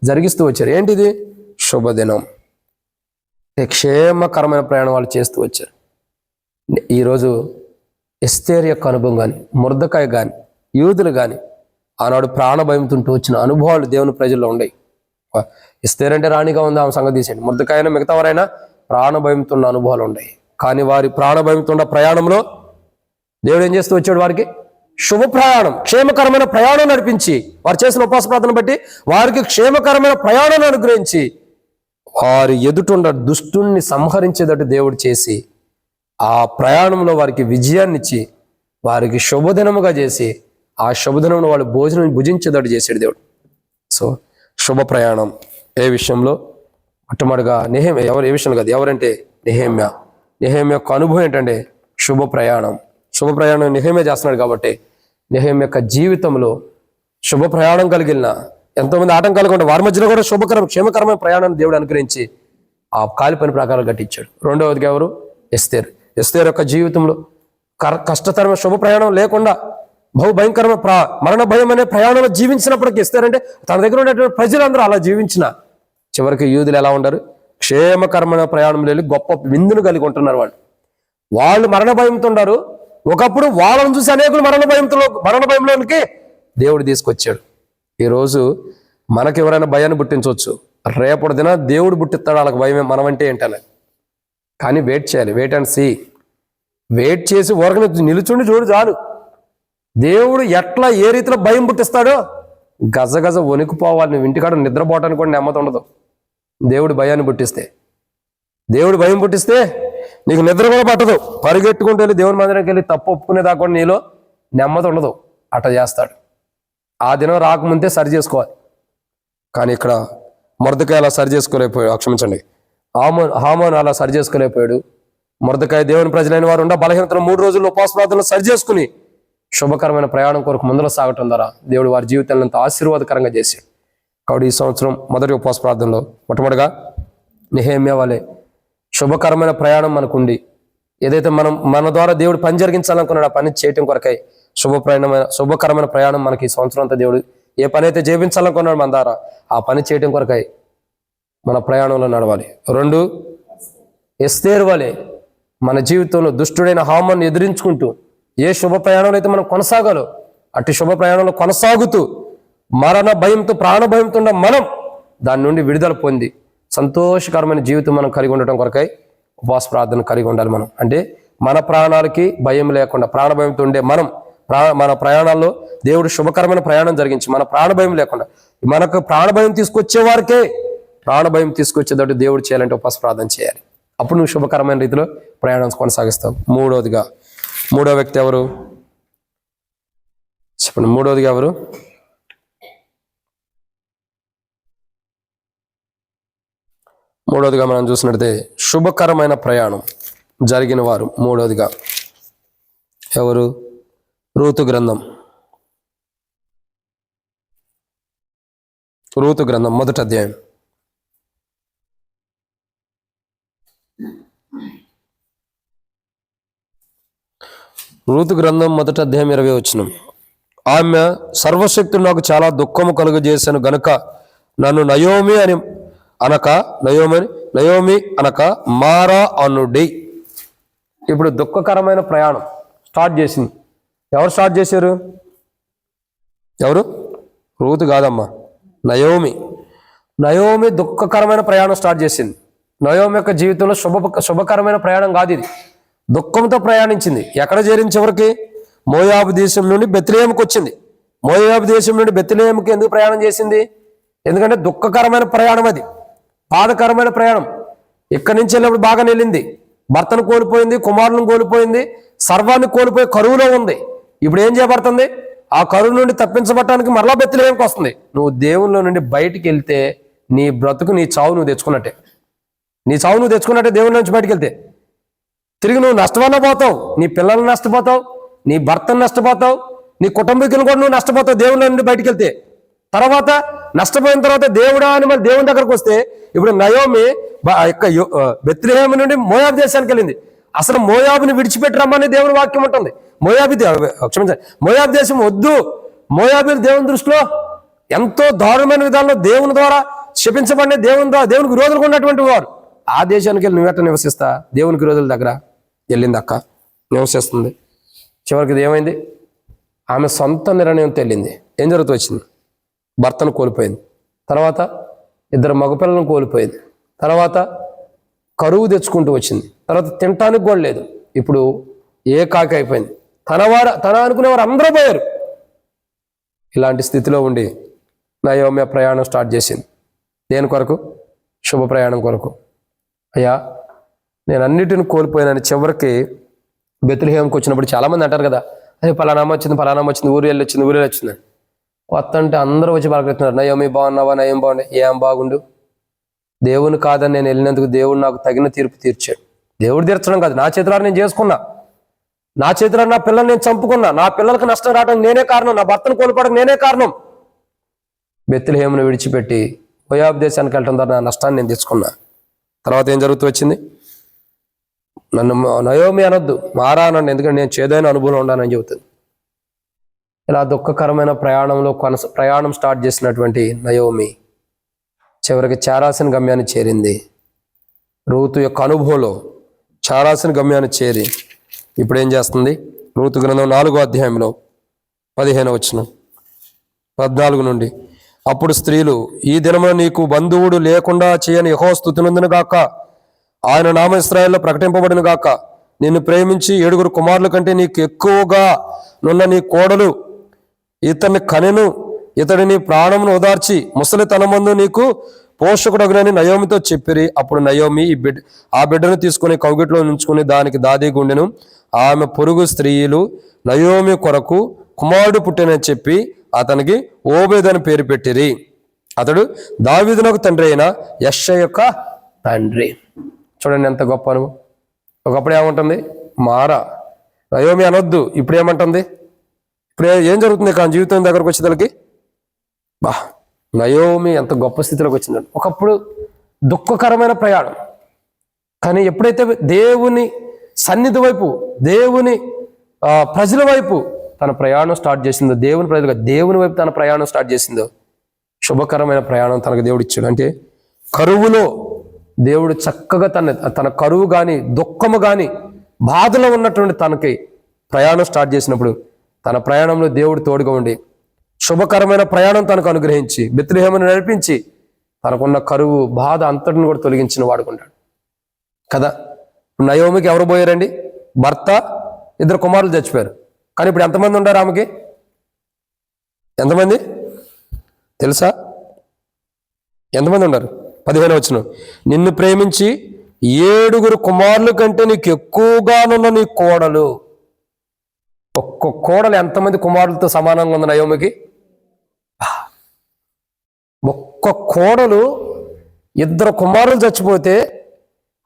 జరిగిస్తూ వచ్చారు. ఏంటిది? శుభదినం. క్షేమకరమైన ప్రయాణం వాళ్ళు చేస్తూ వచ్చారు. ఈరోజు ఎస్తేర్ యొక్క అనుభవం కానీ, మొర్దెకాయ్ కానీ, యూదులు కానీ ఆనాడు ప్రాణభయంతో వచ్చిన అనుభవాలు దేవుని ప్రజల్లో ఉన్నాయి. ఎస్తేర్ అంటే రాణిగా ఉంది, ఆమె సంగతి తీసేయండి. మొర్దెకాయ్ అయినా మిగతా వారైనా ప్రాణభయంతో ఉన్న అనుభవాలు ఉన్నాయి. కానీ వారి ప్రాణభయంతో ఉన్న ప్రయాణంలో దేవుడు ఏం చేస్తూ వచ్చాడు? వారికి శుభ ప్రయాణం, క్షేమకరమైన ప్రయాణం నడిపించి, వారు చేసిన ఉపవాస ప్రార్థన బట్టి వారికి క్షేమకరమైన ప్రయాణాన్ని అనుగ్రహించి వారి ఎదుటుండ దుష్టుణ్ణి సంహరించేటట్టు దేవుడు చేసి ఆ ప్రయాణంలో వారికి విజయాన్ని ఇచ్చి వారికి శుభదినముగా చేసి ఆ శుభదినంలో వాళ్ళు భోజనం భుజించేటట్టు చేశాడు దేవుడు. సో శుభ ప్రయాణం ఏ విషయంలో? మొట్టమొదటిగా నెహెమ్యా. ఏ విషయంలో కాదు, ఎవరంటే నెహెమ్యా. నెహెమ్యా యొక్క అనుభవం ఏంటంటే శుభ ప్రయాణం. శుభ ప్రయాణం నెహెమ్యా చేస్తున్నాడు కాబట్టి నెహెమ్యా యొక్క జీవితంలో శుభ ప్రయాణం కలిగిన ఎంతోమంది ఆటంకాలు కూడా వారి మధ్యలో కూడా క్షేమకరమైన ప్రయాణాన్ని దేవుడు అనుగ్రహించి ఆ కాలి పని ప్రకారం కట్టించాడు. రెండవదిగా ఎవరు? ఎస్తేర్. ఎస్తేర్ యొక్క జీవితంలో కష్టతరమైన శుభ ప్రయాణం లేకుండా భయంకరమైన మరణ భయం అనే ప్రయాణంలో జీవించినప్పటికీ ఎస్తేర్ అంటే తన దగ్గర ఉన్నటువంటి ప్రజలందరూ అలా జీవించిన చివరికి యూదులు ఎలా ఉండరు? క్షేమకరమైన ప్రయాణంలో వెళ్ళి గొప్ప విందును కలిగి ఉంటున్నారు. వాళ్ళు మరణ భయంతో ఉన్నారు. ఒకప్పుడు వాళ్ళని చూసి అనేకులు మరణ భయంలోనికి దేవుడు తీసుకొచ్చాడు. ఈరోజు మనకి ఎవరైనా భయాన్ని పుట్టించవచ్చు, రేపటి దిన దేవుడు పుట్టిస్తాడు వాళ్ళకి భయమే. మనం అంటే ఏంటనే కానీ వెయిట్ చేయాలి. Wait and see. వెయిట్ చేసి ఊరకనే నిలుచుండి చూడు చాలు. దేవుడు ఎట్లా ఏ రీతిలో భయం పుట్టిస్తాడో గజ వణికిపోవాలి. నువ్వు ఇంటికాడ నిద్రపోవటానికి కూడా నెమ్మది ఉండదు. దేవుడు భయాన్ని పుట్టిస్తే, దేవుడు భయం పుట్టిస్తే నీకు నిద్ర కూడా పట్టదు. పరిగెట్టుకుంటూ వెళ్ళి దేవుని మందిరానికి వెళ్ళి తప్పు ఒప్పుకునేదాకా కూడా నీలో నెమ్మది ఉండదు. అట్ట చేస్తాడు. ఆ దినం రాకముందే సరి చేసుకోవాలి. కానీ ఇక్కడ మొర్దెకాయ్ అలా సరి చేసుకోలేకపోయాడు. క్షమించండి, హామాను అలా సరి చేసుకోలేకపోయాడు. మొర్దెకాయ్ దేవుని ప్రజలైన వారు ఉండ బలహీనతలు 3 రోజుల్లో ఉపవాస ప్రార్థనలు సరి చేసుకుని శుభకరమైన ప్రయాణం కొరకు ముందులో సాగటం ద్వారా దేవుడు వారి జీవితాలను ఎంతో ఆశీర్వాదకరంగా చేశాడు. కాబట్టి ఈ సంవత్సరం మొదటి ఉపవాస ప్రార్థనలో మొట్టమొదటిగా నెహెమ్యా వలె శుభకరమైన ప్రయాణం మనకుండి ఏదైతే మన ద్వారా దేవుడు పని జరిగించాలనుకున్నాడు ఆ పని చేయటం కొరకై శుభకరమైన ప్రయాణం మనకి ఈ సంవత్సరం అంతా దేవుడు ఏ పని అయితే చేయించాలనుకున్నాడు మన ద్వారా ఆ పని చేయటం కొరకై మన ప్రయాణంలో నడవాలి. 2 ఎస్తేర్ వలె మన జీవితంలో దుష్టుడైన హామాను ఎదిరించుకుంటూ ఏ శుభ ప్రయాణంలో అయితే మనం కొనసాగాలో అట్టి శుభ ప్రయాణంలో కొనసాగుతూ మరణ భయంతో ప్రాణ భయంతో ఉన్న మనం దాని నుండి విడుదల పొంది సంతోషకరమైన జీవితం మనం కలిగి ఉండటం కొరకై ఉపవాస ప్రార్థన కలిగి ఉండాలి. మనం అంటే మన ప్రాణాలకి భయం లేకుండా ప్రాణ భయంతో ఉండే మన ప్రయాణాల్లో దేవుడు శుభకరమైన ప్రయాణం జరిగించి మన ప్రాణ భయం లేకుండా మనకు ప్రాణ భయం తీసుకొచ్చే వారికే ప్రాణభయం తీసుకొచ్చేటట్టు దేవుడు చేయాలంటే ఉపవాస ప్రార్థన చేయాలి. అప్పుడు నువ్వు శుభకరమైన రీతిలో ప్రయాణం కొనసాగిస్తావు. మూడో వ్యక్తి ఎవరు చెప్పండి? మూడోదిగా ఎవరు? మూడోదిగా మనం చూసినట్లయితే శుభకరమైన ప్రయాణం జరిగిన వారు మూడోదిగా ఎవరు? రూతు గ్రంథం మొదటి అధ్యాయం. రూతు గ్రంథం మొదటి అధ్యాయం 20 వచనం. ఆమె సర్వశక్తుడు నాకు చాలా దుఃఖము కలుగజేశాను గనుక నన్ను నయోమి అనక మారా అనుడి. ఇప్పుడు దుఃఖకరమైన ప్రయాణం స్టార్ట్ చేసింది. ఎవరు స్టార్ట్ చేశారు? ఎవరు? రూతు కాదమ్మా, నయోమి దుఃఖకరమైన ప్రయాణం స్టార్ట్ చేసింది. నయోమి యొక్క జీవితంలో శుభకరమైన ప్రయాణం కాదు ఇది. దుఃఖంతో ప్రయాణించింది. ఎక్కడ చేరింది? చివరికి మోయాబు దేశం నుండి బెత్లెహేముకు వచ్చింది. మోయాబు దేశం నుండి బెత్లెహేముకి ఎందుకు ప్రయాణం చేసింది? ఎందుకంటే దుఃఖకరమైన ప్రయాణం, అది బాధకరమైన ప్రయాణం. ఇక్కడి నుంచి వెళ్ళినప్పుడు బాగా వెళ్ళింది, భర్తను కోల్పోయింది, కుమారులను కోల్పోయింది, సర్వాన్ని కోల్పోయి కరువులో ఉంది. ఇప్పుడు ఏం చేయబడుతుంది? ఆ కరువు నుండి తప్పించబడటానికి మరలా బెత్లెహేముకు వస్తుంది. నువ్వు దేవునిలో నుండి బయటికి వెళ్తే నీ బ్రతుకు, నీ చావు నువ్వు తెచ్చుకున్నట్టే. దేవుని నుంచి బయటికి వెళ్తే తిరిగి నువ్వు నష్టవల్ల పోతావు. నీ పిల్లల్ని నష్టపోతావు, నీ భర్తను నష్టపోతావు, నీ కుటుంబీకులను కూడా నువ్వు నష్టపోతావు దేవుని నుండి బయటికి వెళ్తే. తర్వాత నష్టపోయిన తర్వాత దేవుడా అని మళ్ళీ దేవుని దగ్గరకు వస్తే, ఇప్పుడు నయోమి బెత్లెహేము నుండి మోయాబు దేశానికి వెళ్ళింది. అసలు మోయాబుని విడిచిపెట్టి రమ్మని దేవుని వాక్యం ఉంటుంది. మోయాబు దేశం వద్దు. మోయాబులు దేవుని దృష్టిలో ఎంతో దారుణమైన విధానంలో దేవుని ద్వారా శపించబడిన, దేవునికి విరోధులుగా ఉన్నటువంటి వారు. ఆ దేశానికి వెళ్ళి నువ్వెట్ట నివసిస్తా? దేవునికి విరోధుల దగ్గర వెళ్ళింది అక్క, నివసిస్తుంది. చివరికి ఇది ఏమైంది? ఆమె సొంత నిర్ణయంతో వెళ్ళింది. ఏం జరుగుతూ వచ్చింది? భర్తను కోల్పోయింది, తర్వాత 2 మగపిల్లలను కోల్పోయింది, తర్వాత కరువు తెచ్చుకుంటూ వచ్చింది, తర్వాత తినటానికి కూడా లేదు. ఇప్పుడు ఏకాకి అయిపోయింది. తన అనుకునేవారు అందరూ పోయారు. ఇలాంటి స్థితిలో ఉండి నయోమి ప్రయాణం స్టార్ట్ చేసింది. దేని కొరకు? శుభ ప్రయాణం కొరకు. అయ్యా, నేను అన్నిటిని కోల్పోయానని చివరికి బెత్లెహేముకి వచ్చినప్పుడు చాలామంది అంటారు కదా, అదే పలానామ వచ్చింది, ఊరు వెళ్ళి వచ్చింది. కొత్త అంటే అందరూ వచ్చి పలకెత్తున్నారు, నయోమి బాగున్నావా, నయం బాగుండే. ఏం బాగుండు? దేవుని కాదని నేను వెళ్ళినందుకు దేవుడు నాకు తగిన తీర్పు తీర్చాడు. దేవుడు తీర్చడం కాదు, నా చేతులారా నేను చేసుకున్నా, నా చేతులారా నా పిల్లల్ని నేను చంపుకున్నా, నా పిల్లలకు నష్టం రావడానికి నేనే కారణం, నా భర్తను కోల్పోవడానికి నేనే కారణం. బెత్లెహేమును విడిచిపెట్టి మోయాబు దేశానికి వెళ్ళడం ద్వారా నా నష్టాన్ని నేను తెచ్చుకున్నా. తర్వాత ఏం జరుగుతూ వచ్చింది? నన్ను నయోమి అనొద్దు, మారా అనండి, ఎందుకంటే నేను చేదైన అనుభవం ఉండాలని చెబుతుంది. ఇలా దుఃఖకరమైన ప్రయాణం స్టార్ట్ చేసినటువంటి నయోమి చివరికి చేరాల్సిన గమ్యాన్ని చేరింది. రూతు యొక్క అనుభవంలో చేరాల్సిన గమ్యాన్ని చేరి ఇప్పుడు ఏం చేస్తుంది? రూతు గ్రంథం 4వ అధ్యాయంలో 15వ వచనం 14 నుండి, అప్పుడు స్త్రీలు, ఈ దినమున నీకు బంధువుడు లేకుండా చేయని యెహోవా స్తుతినందును గాక, ఆయన నామ ఇశ్రాయేలులో ప్రకటింపబడిన గాక. నిన్ను ప్రేమించి 7 కుమారుల కంటే నీకు ఎక్కువగా నున్న నీ కోడలు ఇతన్ని కనెను, ఇతడి నీ ప్రాణమును ఓదార్చి ముసలితనమందు నీకు పోషకుడగునని నయోమితో చెప్పిరి. అప్పుడు నయోమి ఆ బిడ్డను తీసుకుని కౌగిట్లో ఉంచుకుని దానికి దాది గుండెను. ఆమె పొరుగు స్త్రీలు నయోమి కొరకు కుమారుడు పుట్టినని చెప్పి అతనికి ఓబేద్ అని పేరు పెట్టిరి. అతడు దావీదునకు తండ్రి అయిన యెష్షై యొక్క తండ్రి. చూడండి ఎంత గొప్ప అనుభవం. ఒకప్పుడు ఏమంటుంది? మారా, నయోమి అనొద్దు. ఇప్పుడు ఏమంటుంది? ఇప్పుడు ఏం జరుగుతుంది? కానీ జీవితం దగ్గరకు వచ్చేదానికి నయోమి ఎంత గొప్ప స్థితిలోకి వచ్చిందండి. ఒకప్పుడు దుఃఖకరమైన ప్రయాణం, కానీ ఎప్పుడైతే దేవుని సన్నిధి వైపు, దేవుని ప్రజల వైపు తన ప్రయాణం స్టార్ట్ చేసిందో, దేవుని వైపు తన ప్రయాణం స్టార్ట్ చేసిందో, శుభకరమైన ప్రయాణం తనకు దేవుడు ఇచ్చాడు. అంటే కరువులో దేవుడు చక్కగా తన కరువు కానీ, దుఃఖము కానీ, బాధలో ఉన్నటువంటి తనకి ప్రయాణం స్టార్ట్ చేసినప్పుడు తన ప్రయాణంలో దేవుడు తోడుగా ఉండి శుభకరమైన ప్రయాణం తనకు అనుగ్రహించి బెత్లెహేమును నడిపించి తనకున్న కరువు, బాధ అంతటిని కూడా తొలగించిన వాడుకుంటాడు కదా. నయోమికి ఎవరు పోయారండి? భర్త, 2 కుమారులు చచ్చిపోయారు. కానీ ఇప్పుడు ఎంతమంది ఉన్నారు ఆమెకి? ఎంతమంది తెలుసా? ఎంతమంది ఉన్నారు? 15వ వచనం, నిన్ను ప్రేమించి 7 కుమారుల కంటే నీకు ఎక్కువగానున్న నీ కోడలు. ఒక్క కోడలు ఎంతమంది కుమారులతో సమానంగా ఉంది నయోమికి? ఒక్క కోడలు 2 కుమారులు చచ్చిపోతే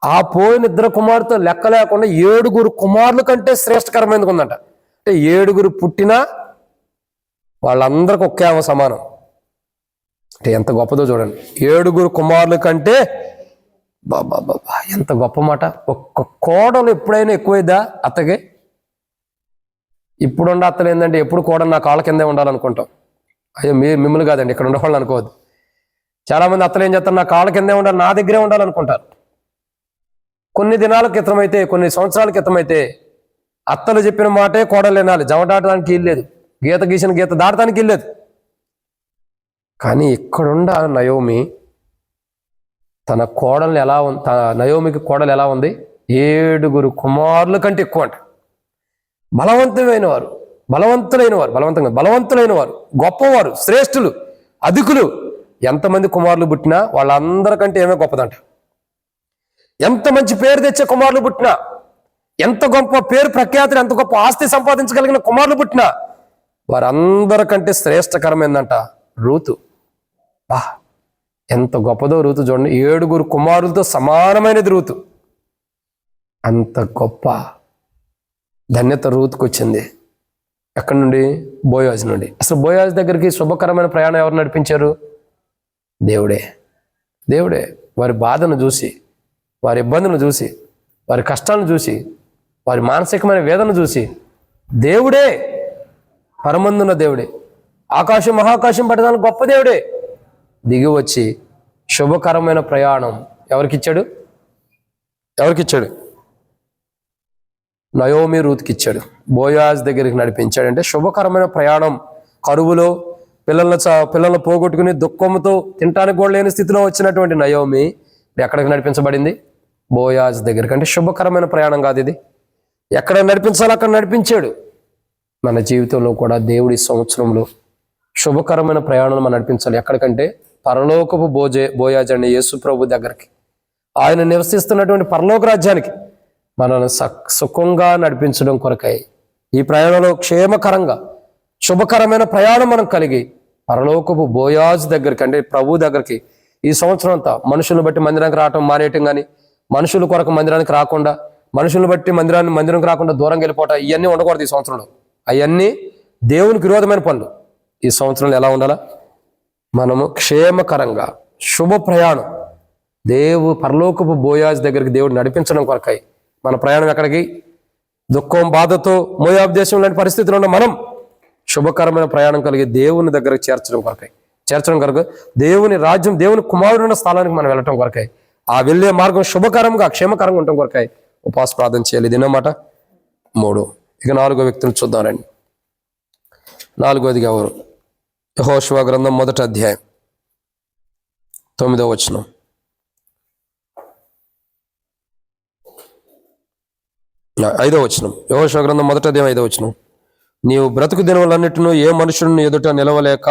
ఆ పోయిన 2 కుమారుతో లెక్క లేకుండా 7 కుమారుల కంటే శ్రేష్టకరమైనది ఉందంట. అంటే 7 పుట్టినా వాళ్ళందరికి ఒకే సమానం. అంటే ఎంత గొప్పదో చూడండి. 7 కుమారుల కంటే బాబా ఎంత గొప్ప మాట. ఒక్క కోడలు ఎప్పుడైనా ఎక్కువైద్దా అత్తకి? ఇప్పుడున్న అత్తలు ఏంటంటే ఎప్పుడు కోడలు నా కాళ్ళ కిందే ఉండాలనుకుంటాం. అయ్యో మిమ్మల్ని కాదండి, ఇక్కడ ఉండేవాళ్ళు అనుకోవద్దు. చాలామంది అత్తలు ఏం చేస్తారు, నా కాళ్ళ కిందే ఉండాలి, నా దగ్గరే ఉండాలనుకుంటారు. కొన్ని దినాల క్రితం అయితే, కొన్ని సంవత్సరాల క్రితం అయితే అత్తలు చెప్పిన మాటే కోడలు వినాలి. జమ దాటడానికి ఇల్లేదు, గీత గీసిన గీత దాటడానికి ఇల్లేదు. కానీ ఇక్కడుండ నయోమి తన కోడల్ని ఎలా ఉంది, నయోమికి కోడలు ఎలా ఉంది? 7 కుమారుల కంటే ఎక్కువ అంట. బలవంతమైన వారు, గొప్పవారు, శ్రేష్ఠులు, అధికులు. ఎంతమంది కుమారులు పుట్టినా వాళ్ళందరికంటే ఏమే గొప్పదంట. ఎంత మంచి పేరు తెచ్చే కుమారులు పుట్టినా, ఎంత గొప్ప పేరు ప్రఖ్యాతులు, ఎంత గొప్ప ఆస్తి సంపాదించగలిగిన కుమారులు పుట్టినా వారందరికంటే శ్రేష్టకరమైందంట రూతు. ఎంత గొప్పదో రూతు చూడండి. 7 కుమారులతో సమానమైనది రూతు. అంత గొప్ప ధన్యత రూతుకు వచ్చింది. ఎక్కడి నుండి? బోయాజ్ నుండి. అసలు బోయాజ్ దగ్గరికి శుభకరమైన ప్రయాణం ఎవరు నడిపించారు? దేవుడే. వారి బాధను చూసి, వారి ఇబ్బందులను చూసి, వారి కష్టాలను చూసి, వారి మానసికమైన వేదన చూసి దేవుడే, పరమందున్న దేవుడే, ఆకాశం మహాకాశం పట్టడానికి గొప్ప దేవుడే దిగి వచ్చి శుభకరమైన ప్రయాణం ఎవరికిచ్చాడు? నయోమి రూత్కి ఇచ్చాడు. బోయాజ్ దగ్గరికి నడిపించాడు. అంటే శుభకరమైన ప్రయాణం. కరువులో పిల్లలను పోగొట్టుకుని దుఃఖంతో తినటానికి కూడా లేని స్థితిలో వచ్చినటువంటి నయోమి ఎక్కడికి నడిపించబడింది? బోయాజ్ దగ్గరికి. అంటే శుభకరమైన ప్రయాణం కాదు ఇది. ఎక్కడ నడిపించాలో అక్కడ నడిపించాడు. మన జీవితంలో కూడా దేవుడి సంవత్సరంలో శుభకరమైన ప్రయాణం మనం నడిపించాలి. ఎక్కడికంటే పరలోకపు బోయాజ్ అండి, యేసు ప్రభు దగ్గరికి, ఆయన నివసిస్తున్నటువంటి పరలోక రాజ్యానికి మనల్ని సుఖంగా నడిపించడం కొరకై ఈ ప్రయాణంలో క్షేమకరంగా శుభకరమైన ప్రయాణం మనం కలిగి పరలోకపు బోయాజ్ దగ్గరికి, అంటే ప్రభు దగ్గరికి ఈ సంవత్సరం అంతా మనుషులను బట్టి మందిరానికి రావటం మానేయటం కానీ, మనుషుల కొరకు మందిరానికి రాకుండా, మనుషులను బట్టి మందిరానికి రాకుండా దూరంగా వెళ్ళిపోవటం, ఇవన్నీ ఉండకూడదు ఈ సంవత్సరంలో. అవన్నీ దేవునికి విరోధమైన పనులు. ఈ సంవత్సరంలో ఎలా ఉండాలా? మనము క్షేమకరంగా శుభ ప్రయాణం పరలోకపు బోయాజ్ దగ్గరికి దేవుడు నడిపించడం కొరకై మన ప్రయాణం ఎక్కడికి? దుఃఖం, బాధతో మోయాబు దేశం లాంటి పరిస్థితుల్లో ఉన్న మనం శుభకరమైన ప్రయాణం కలిగి దేవుని దగ్గరకు చేర్చడం కొరకు, దేవుని రాజ్యం, దేవుని కుమారుడున్న స్థలానికి మనం వెళ్ళటం కొరకై, ఆ వెళ్ళే మార్గం శుభకరంగా క్షేమకరంగా ఉండటం కొరకై ఉపవాస ప్రార్థన చేయాలి. ఇదన్నమాట 3. ఇక 4వ వ్యక్తిని చూద్దాం రండి. 4వదిగా ఎవరు? యెహోషువ గ్రంథం 1వ అధ్యాయం 9వ వచనం. ఐదవ వచనం. యెహోషువ గ్రంథం 1వ అధ్యాయం 5వ వచనం. నీవు బ్రతుకు దినములన్నిటిను ఏ మనుషుని ఎదుట నిలవలేక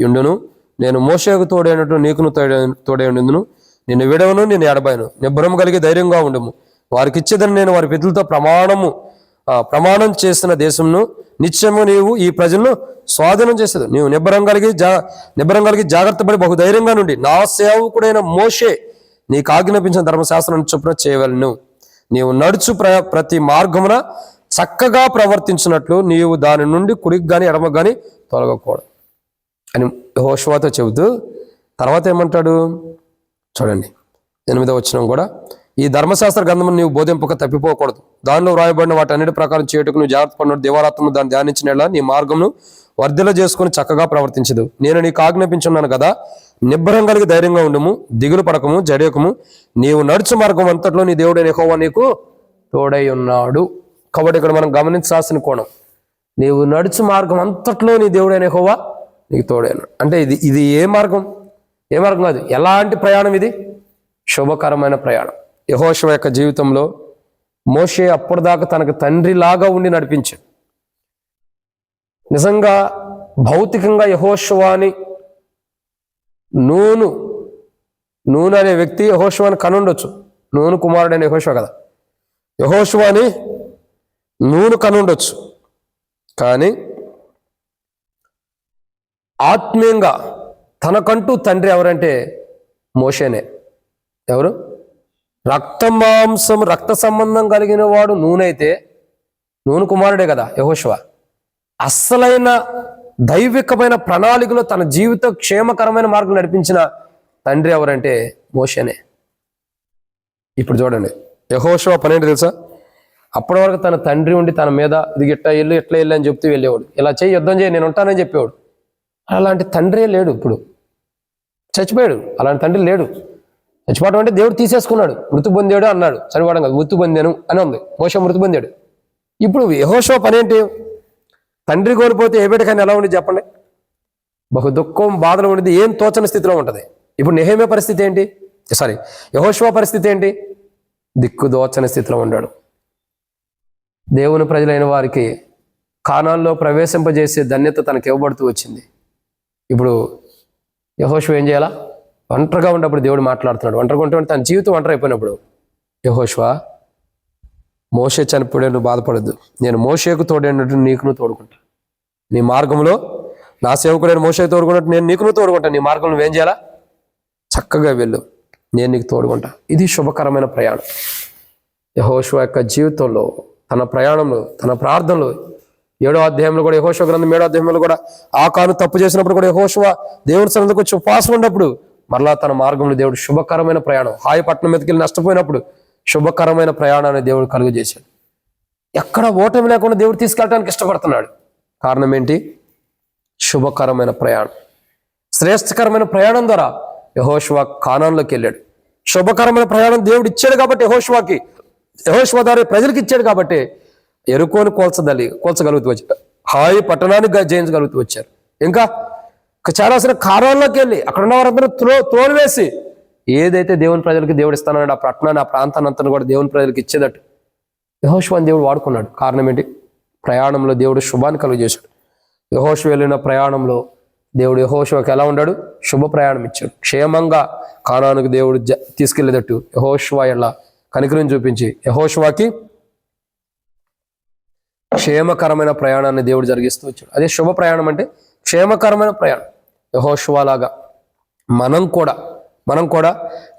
యుండును, నేను మోషేకు తోడైనట్టు నీకును తోడై ఉండును, నిన్ను విడవను, నేను ఎడబాయను, నిబ్బరం కలిగి ధైర్యంగా ఉండము. వారికి ఇచ్చేదని నేను వారి పితరులతో ప్రమాణం చేసిన దేశంను నిత్యము నీవు ఈ ప్రజలను స్వాధీనం చేసేది. నీవు నిబ్బరం కలిగి జాగ్రత్త పడి బహుధైర్యంగా నుండి నా సేవకుడైన మోషే నీకు ఆజ్ఞాపించిన ధర్మశాస్త్రాన్ని చొప్పున చేయవలను. నీవు నడుచు ప్రతి మార్గమున చక్కగా ప్రవర్తించినట్లు నీవు దాని నుండి కుడికి కానీ ఎడమకు కానీ తొలగకూడదు అని యెహోషువతో చెబుతూ తర్వాత ఏమంటాడు చూడండి. 8వ వచనం కూడా, ఈ ధర్మశాస్త్ర గ్రంథమును నీవు బోధింపక తప్పిపోకూడదు. దానిలో వ్రాయబడిన వాటి అన్నిటి ప్రకారం చేయటకు నువ్వు జాగ్రత్త పడినట్టు దేవారాత్మను దాన్ని ధ్యానించినలా నీ మార్గమును వర్ధిల చేసుకుని చక్కగా ప్రవర్తించదు. నేను నీకు ఆజ్ఞాపించున్నాను కదా, నిబ్బరం కలిగి ధైర్యంగా ఉండము, దిగులు పడకము, జడియకము. నీవు నడుచు మార్గం అంతట్లో నీ దేవుడైన యెహోవా నీకు తోడై ఉన్నాడు. కాబట్టి ఇక్కడ మనం గమనించాల్సిన కోణం, నీవు నడుచు మార్గం అంతట్లో నీ దేవుడైన యెహోవా నీకు తోడై ఉన్నాడు. అంటే ఇది ఏ మార్గం కాదు, ఎలాంటి ప్రయాణం? ఇది శుభకరమైన ప్రయాణం. యెహోషువ యొక్క జీవితంలో మోషే అప్పటిదాకా తనకు తండ్రిలాగా ఉండి నడిపించాడు. నిజంగా భౌతికంగా యెహోషువని నూను నూను అనే వ్యక్తి యెహోషువని కనుండొచ్చు. నూను కుమారుడైన యెహోషువ కదా, యెహోషువ అని నూను కనుండొచ్చు. కానీ ఆత్మీయంగా తనకంటూ తండ్రి ఎవరంటే మోషేనే. ఎవరు? రక్త సంబంధం కలిగిన వాడు నూనైతే నూను కుమారుడే కదా యెహోషువ. అస్సలైన దైవికమైన ప్రణాళికలో తన జీవిత క్షేమకరమైన మార్గం నడిపించిన తండ్రి ఎవరంటే మోషేనే. ఇప్పుడు చూడండి, యెహోషువ పనేంటి తెలుసా? అప్పటి వరకు తన తండ్రి ఉండి తన మీద ఇది ఇట్లా వెళ్ళి అని చెప్తూ వెళ్ళేవాడు. ఇలా చేయి, యుద్ధం చేయి, నేను ఉంటానని చెప్పేవాడు. అలాంటి తండ్రే లేడు. ఇప్పుడు చచ్చిపోయాడు. అలాంటి తండ్రి లేడు. చచ్చిపోవడం అంటే దేవుడు తీసేసుకున్నాడు. మృతి పొందాడు అన్నాడు, చనిపోవడం కాదు, మృతి పొందాను అని ఉంది. మోషే మృతి పొందాడు. ఇప్పుడు యెహోషువ పనేంటి? తండ్రి కోల్పోతే ఏ బిడ్డకైనా ఎలా ఉంది చెప్పండి? బహు దుఃఖం, బాధలు ఉండేది, ఏం తోచని స్థితిలో ఉంటుంది. ఇప్పుడు నెహెమ్యా పరిస్థితి ఏంటి? యెహోషువ పరిస్థితి ఏంటి? దిక్కు దోచని స్థితిలో ఉన్నాడు. దేవుని ప్రజలైన వారికి కానాన్లో ప్రవేశింపజేసే ధన్యత తనకు ఇవ్వబడుతూ వచ్చింది. ఇప్పుడు యెహోషువ ఏం చేయాలా? ఒంటరిగా ఉన్నప్పుడు దేవుడు మాట్లాడుతున్నాడు. ఒంటరిగా ఉంటే తన జీవితం ఒంటరి అయిపోయినప్పుడు, యెహోషువ మోషే చనిపోయే నువ్వు బాధపడద్దు, నేను మోషేకు తోడైనట్టు నీకును తోడుకుంటా. నీ మార్గంలో నా సేవకుడైన మోషే తోడుకున్నట్టు నేను నీకును తోడుకుంటా. నీ మార్గంలో నువ్వేం చేయాలా? చక్కగా వెళ్ళు, నేను నీకు తోడుకుంటా. ఇది శుభకరమైన ప్రయాణం. యెహోషువ యొక్క జీవితంలో, తన ప్రయాణంలో, తన ప్రార్థనలో 7వ అధ్యాయంలో కూడా, యెహోషువ గ్రంథం 7వ అధ్యాయంలో కూడా, ఆకాను తప్పు చేసినప్పుడు కూడా యెహోషువ దేవుని సన్నిధికి వచ్చి ఉపవాసం ఉన్నప్పుడు మరలా తన మార్గంలో దేవుడు శుభకరమైన ప్రయాణం, హాయి పట్టణం మీదకెళ్ళి నష్టపోయినప్పుడు శుభకరమైన ప్రయాణాన్ని దేవుడు కలుగజేశాడు. ఎక్కడ ఓటమి లేకుండా దేవుడు తీసుకెళ్ళడానికి ఇష్టపడుతున్నాడు. కారణం ఏంటి? శుభకరమైన ప్రయాణం, శ్రేష్టకరమైన ప్రయాణం ద్వారా యెహోషువ కానాన్లోకి వెళ్ళాడు. శుభకరమైన ప్రయాణం దేవుడు ఇచ్చాడు కాబట్టి యెహోషువ ద్వారా ప్రజలకు ఇచ్చాడు కాబట్టి ఎరుకోని కోల్చగలుగుతూ వచ్చారు. హాయి పట్టణానికి జయించగలుగుతూ వచ్చారు. ఇంకా చాలాసారి కానాన్లోకి వెళ్ళి అక్కడ ఉన్న వారందరూ త్రోలివేసి ఏదైతే దేవుని ప్రజలకు దేవుడు ఇస్తానన్నాడు, ఆ పట్టణాన్ని, ఆ ప్రాంతాన్ని అంతా కూడా దేవుని ప్రజలకు ఇచ్చేదట్టు యెహోషువని దేవుడు వాడుకున్నాడు. కారణం ఏంటి? ప్రయాణంలో దేవుడు శుభాన్ని కలుగజేశాడు. యెహోషువ వెళ్ళిన ప్రయాణంలో దేవుడు యెహోషువకి ఎలా ఉన్నాడు? శుభ ప్రయాణం ఇచ్చాడు. క్షేమంగా కానానుకు దేవుడు తీసుకెళ్లేదట్టు యెహోషువ ఎలా కనికరం చూపించి యెహోషువకి క్షేమకరమైన ప్రయాణాన్ని దేవుడు జరిగిస్తూ వచ్చాడు. అదే శుభ ప్రయాణం అంటే క్షేమకరమైన ప్రయాణం. యెహోషువ లాగా మనం కూడా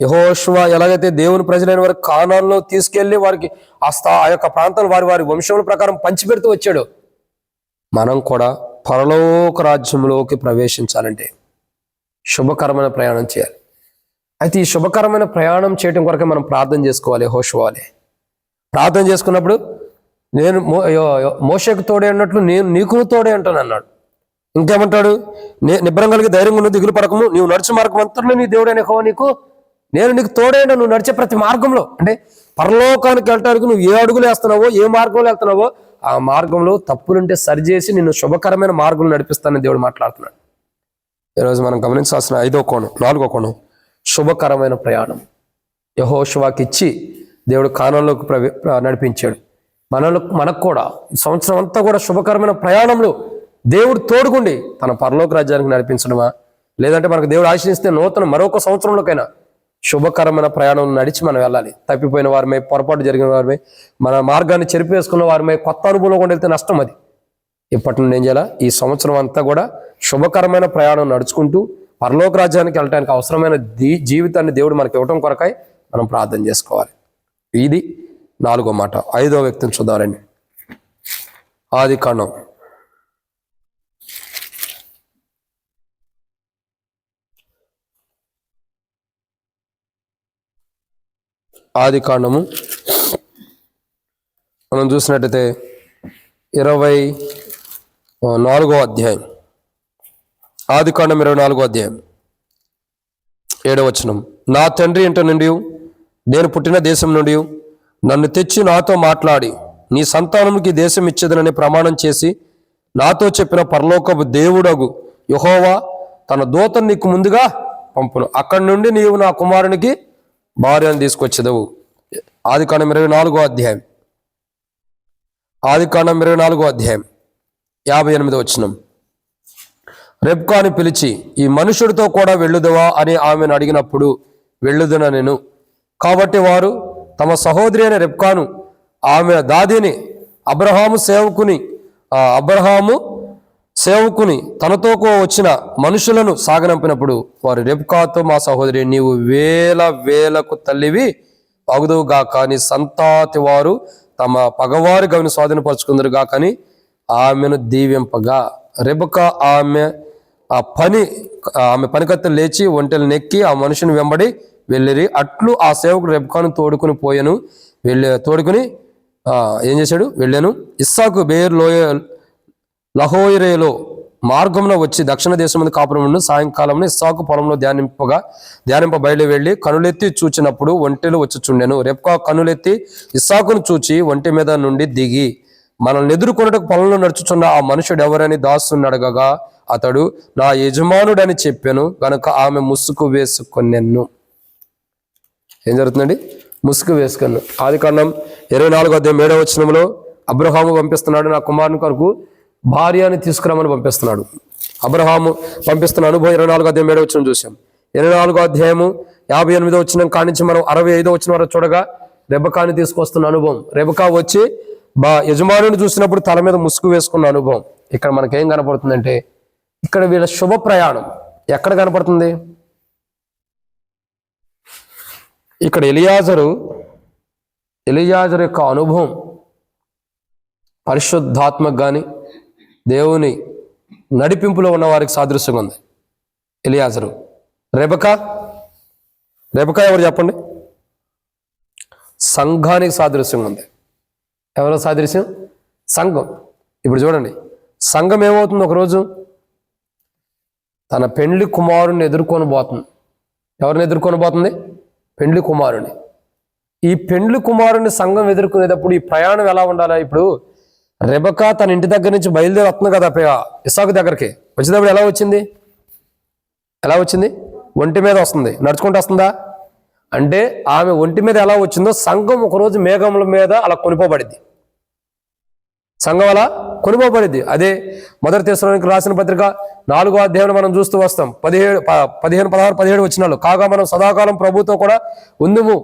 యెహోషువ ఎలాగైతే దేవుని ప్రజలైన వారికి కానానులో తీసుకెళ్లి వారికి ఆ యొక్క ప్రాంతాలు వారి వంశముల ప్రకారం పంచిపెడుతూ వచ్చాడు. మనం కూడా పరలోక రాజ్యంలోకి ప్రవేశించాలంటే శుభకరమైన ప్రయాణం చేయాలి. అయితే ఈ శుభకరమైన ప్రయాణం చేయడం కొరకే మనం ప్రార్థన చేసుకోవాలి. యెహోషువలే ప్రార్థన చేసుకున్నప్పుడు నేను మోషేకు తోడే అన్నట్లు నేను నీకు తోడే అంటాను అన్నాడు. ఇంకేమంటాడు? నిబ్బరం కలిగి ధైర్యంగా ఉన్న దిగులు పడకము, నీవు నడుచు మార్గం అంతలో నీ దేవుడైన యెహోవా నేను నీకు తోడైనా, నువ్వు నడిచే ప్రతి మార్గంలో, అంటే పరలోకానికి వెళ్ళటానికి నువ్వు ఏ అడుగులు వేస్తున్నావో, ఏ మార్గంలో వెళ్తున్నావో ఆ మార్గంలో తప్పులుంటే సరిచేసి నిన్ను శుభకరమైన మార్గంలో నడిపిస్తానని దేవుడు మాట్లాడుతున్నాడు. ఈరోజు మనం గమనించాల్సిన 4వ కోణం శుభకరమైన ప్రయాణం. యెహోషువకి ఇచ్చి దేవుడు కానాన్లోకి నడిపించాడు. మనకు కూడా ఈ సంవత్సరం అంతా కూడా శుభకరమైన ప్రయాణంలో దేవుడు తోడుకుండి తన పరలోక రాజ్యానికి నడిపించడమా, లేదంటే మనకు దేవుడు ఆశీర్వదిస్తే నూతన మరొక సంవత్సరంలోకైనా శుభకరమైన ప్రయాణం నడిచి మనం వెళ్ళాలి. తప్పిపోయిన వారిమై, పొరపాటు జరిగిన వారిమై, మన మార్గాన్ని చెరిపేసుకున్న వారిమై కొత్త అనుభవంలో కూడా వెళ్తే నష్టం. అది ఇప్పటి నుండి ఏం చేయాలా? ఈ సంవత్సరం అంతా కూడా శుభకరమైన ప్రయాణం నడుచుకుంటూ పరలోక రాజ్యానికి వెళ్ళడానికి అవసరమైన జీవితాన్ని దేవుడు మనకి ఇవ్వటం కొరకై మనం ప్రార్థన చేసుకోవాలి. ఇది 4వ మాట. 5వ వ్యక్తిని చూద్దామండి. ఆదికాండం మనం చూసినట్టయితే 24వ అధ్యాయం. ఆదికాండం 24వ అధ్యాయం 7వ వచనం. నా తండ్రి ఇంట నుండి, నేను పుట్టిన దేశం నుండి నన్ను తెచ్చి నాతో మాట్లాడి నీ సంతానముకి దేశం ఇచ్చేదనని ప్రమాణం చేసి నాతో చెప్పిన పరలోకపు దేవుడగు యెహోవా తన దూతను నీకు ముందుగా పంపును. అక్కడి నుండి నీవు నా కుమారునికి భార్యను తీసుకొచ్చేదవు. ఆదికాండం 24వ అధ్యాయం. ఆదికాండం 24వ అధ్యాయం 58వ వచనం. రెబ్కాని పిలిచి ఈ మనుషుడితో కూడా వెళ్ళుదవా అని ఆమెను అడిగినప్పుడు వెళ్ళుదున నేను. కాబట్టి వారు తమ సహోదరి అయిన రెబ్కాను ఆమె దాదిని అబ్రహాము సేవకుని తనతో వచ్చిన మనుషులను సాగనంపినప్పుడు వారు రెబ్కాతో, మా సహోదరి నీవు వేలకు తల్లివి అగుదువుగాక, నీ సంతాతి వారు తమ పగవారి గవిని స్వాధీనపరుచుకుందరు గాకని ఆమెను దీవింపగా రెబెకా ఆమె పనికత్తెలు లేచి ఒంటెలు నెక్కి ఆ మనుషుని వెంబడి వెళ్ళిరి. అట్లు ఆ సేవకుడు రెబెకాను తోడుకుని ఏం చేశాడు, వెళ్ళాను. ఇస్సాకు బేర్ లహోయిరేలో మార్గంలో వచ్చి దక్షిణ దేశం మీద కాపురం ఉండి సాయంకాలంలో ఇస్సాకు పొలంలో ధ్యానింప బయలు వెళ్ళి కనులెత్తి చూచినప్పుడు ఒంటెలు వచ్చుచుండెను. రెబ్కా కనులెత్తి ఇస్సాకును చూచి ఒంటె మీద నుండి దిగి మనల్ని ఎదుర్కొన్నట్టుకు పొలంలో నడుచుచున్న ఆ మనుషుడు ఎవరని దాసుని అడగగా అతడు నా యజమానుడని చెప్పాను గనుక ఆమె ముసుగు వేసుకొనెను. ఏం జరుగుతుందండి? ముసుగు వేసుకొను. ఆదికాండం 24:7 అబ్రహాము పంపిస్తున్నాడు, నా కుమారుని కొరకు భార్యని తీసుకురామని పంపిస్తున్నాడు. అబ్రహాము పంపిస్తున్న అనుభవం 24:7 చూసాం. 54:58 కానించి మనం 65 వరకు చూడగా రెబెకాని తీసుకొస్తున్న అనుభవం. రెబెకా వచ్చి యజమానుని చూసినప్పుడు తల మీద ముసుగు వేసుకున్న అనుభవం. ఇక్కడ మనకేం కనపడుతుందంటే, ఇక్కడ వీళ్ళ శుభ ప్రయాణం ఎక్కడ కనపడుతుంది? ఇక్కడ ఎలియాజరు యొక్క అనుభవం పరిశుద్ధాత్మకు కానీ దేవుని నడిపింపులో ఉన్న వారికి సాదృశ్యంగా ఉంది. ఎలియాజరు. రెబెకా ఎవరు చెప్పండి? సంఘానికి సాదృశ్యంగా ఉంది. ఎవరో సాదృశ్యం? సంఘం. ఇప్పుడు చూడండి, సంఘం ఏమవుతుంది? ఒకరోజు తన పెండ్లి కుమారుని ఎదుర్కొని పోతుంది. ఎవరిని ఎదుర్కొని పోతుంది? పెండ్లి కుమారుని. ఈ పెండ్లి కుమారుని సంఘం ఎదుర్కొనేటప్పుడు ఈ ప్రయాణం ఎలా ఉండాలి? ఇప్పుడు రెబెకా తన ఇంటి దగ్గర నుంచి బయలుదేరి వస్తుంది కదా ఇస్సాకు దగ్గరికి. వచ్చేటప్పుడు ఎలా వచ్చింది? ఒంటి మీద వస్తుంది. నడుచుకుంటూ వస్తుందా? అంటే ఆమె ఒంటి మీద ఎలా వచ్చిందో సంఘం ఒకరోజు మేఘముల మీద అలా కొనిపోబడింది. సంఘం అలా కొనిపోబడింది. అదే మొదటి తెస్సలోనికీయులకు రాసిన పత్రిక 4వ అధ్యాయం మనం చూస్తూ వస్తాం. 16 వచనాలు. కాగా మనం సదాకాలం ప్రభుతో కూడా ఉందుము,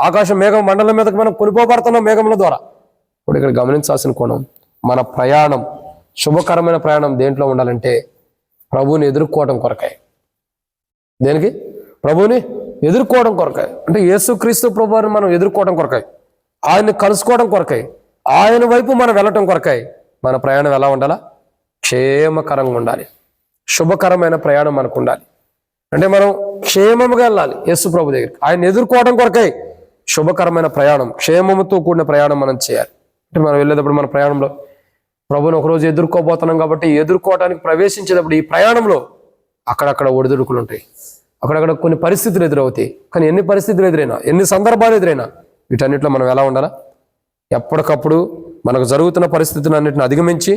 ఆకాశం మేఘం మండలం మీదకి మనం కొనిపోబడుతున్నాం మేఘముల ద్వారా. ఇప్పుడు ఇక్కడ గమనించాల్సిన కోణం, మన ప్రయాణం, శుభకరమైన ప్రయాణం దేంట్లో ఉండాలంటే ప్రభువుని ఎదుర్కోవడం కొరకాయ. దేనికి? ప్రభువుని ఎదుర్కోవడం కొరకాయ. అంటే యేసుక్రీస్తు ప్రభువుని మనం ఎదుర్కోవడం కొరకాయ, ఆయన్ని కలుసుకోవడం కొరకాయ, ఆయన వైపు మనం వెళ్ళటం కొరకాయ. మన ప్రయాణం ఎలా ఉండాలా? క్షేమకరంగా ఉండాలి. శుభకరమైన ప్రయాణం మనకు ఉండాలి. అంటే మనం క్షేమముగా వెళ్ళాలి యేసు ప్రభు దగ్గరికి. ఆయన ఎదుర్కోవడం కొరకాయ శుభకరమైన ప్రయాణం, క్షేమముతో కూడిన ప్రయాణం మనం చేయాలి. అంటే మనం వెళ్ళేటప్పుడు మన ప్రయాణంలో ప్రభుని ఒకరోజు ఎదుర్కోబోతున్నాం కాబట్టి ఎదుర్కోవడానికి ప్రవేశించేటప్పుడు ఈ ప్రయాణంలో అక్కడక్కడ ఒడిదుడుకులు ఉంటాయి, అక్కడక్కడ కొన్ని పరిస్థితులు ఎదురవుతాయి. కానీ ఎన్ని పరిస్థితులు ఎదురైనా, ఎన్ని సందర్భాలు ఎదురైనా వీటన్నిటిలో మనం ఎలా ఉండాలా? ఎప్పటికప్పుడు మనకు జరుగుతున్న పరిస్థితులన్నింటిని అధిగమించి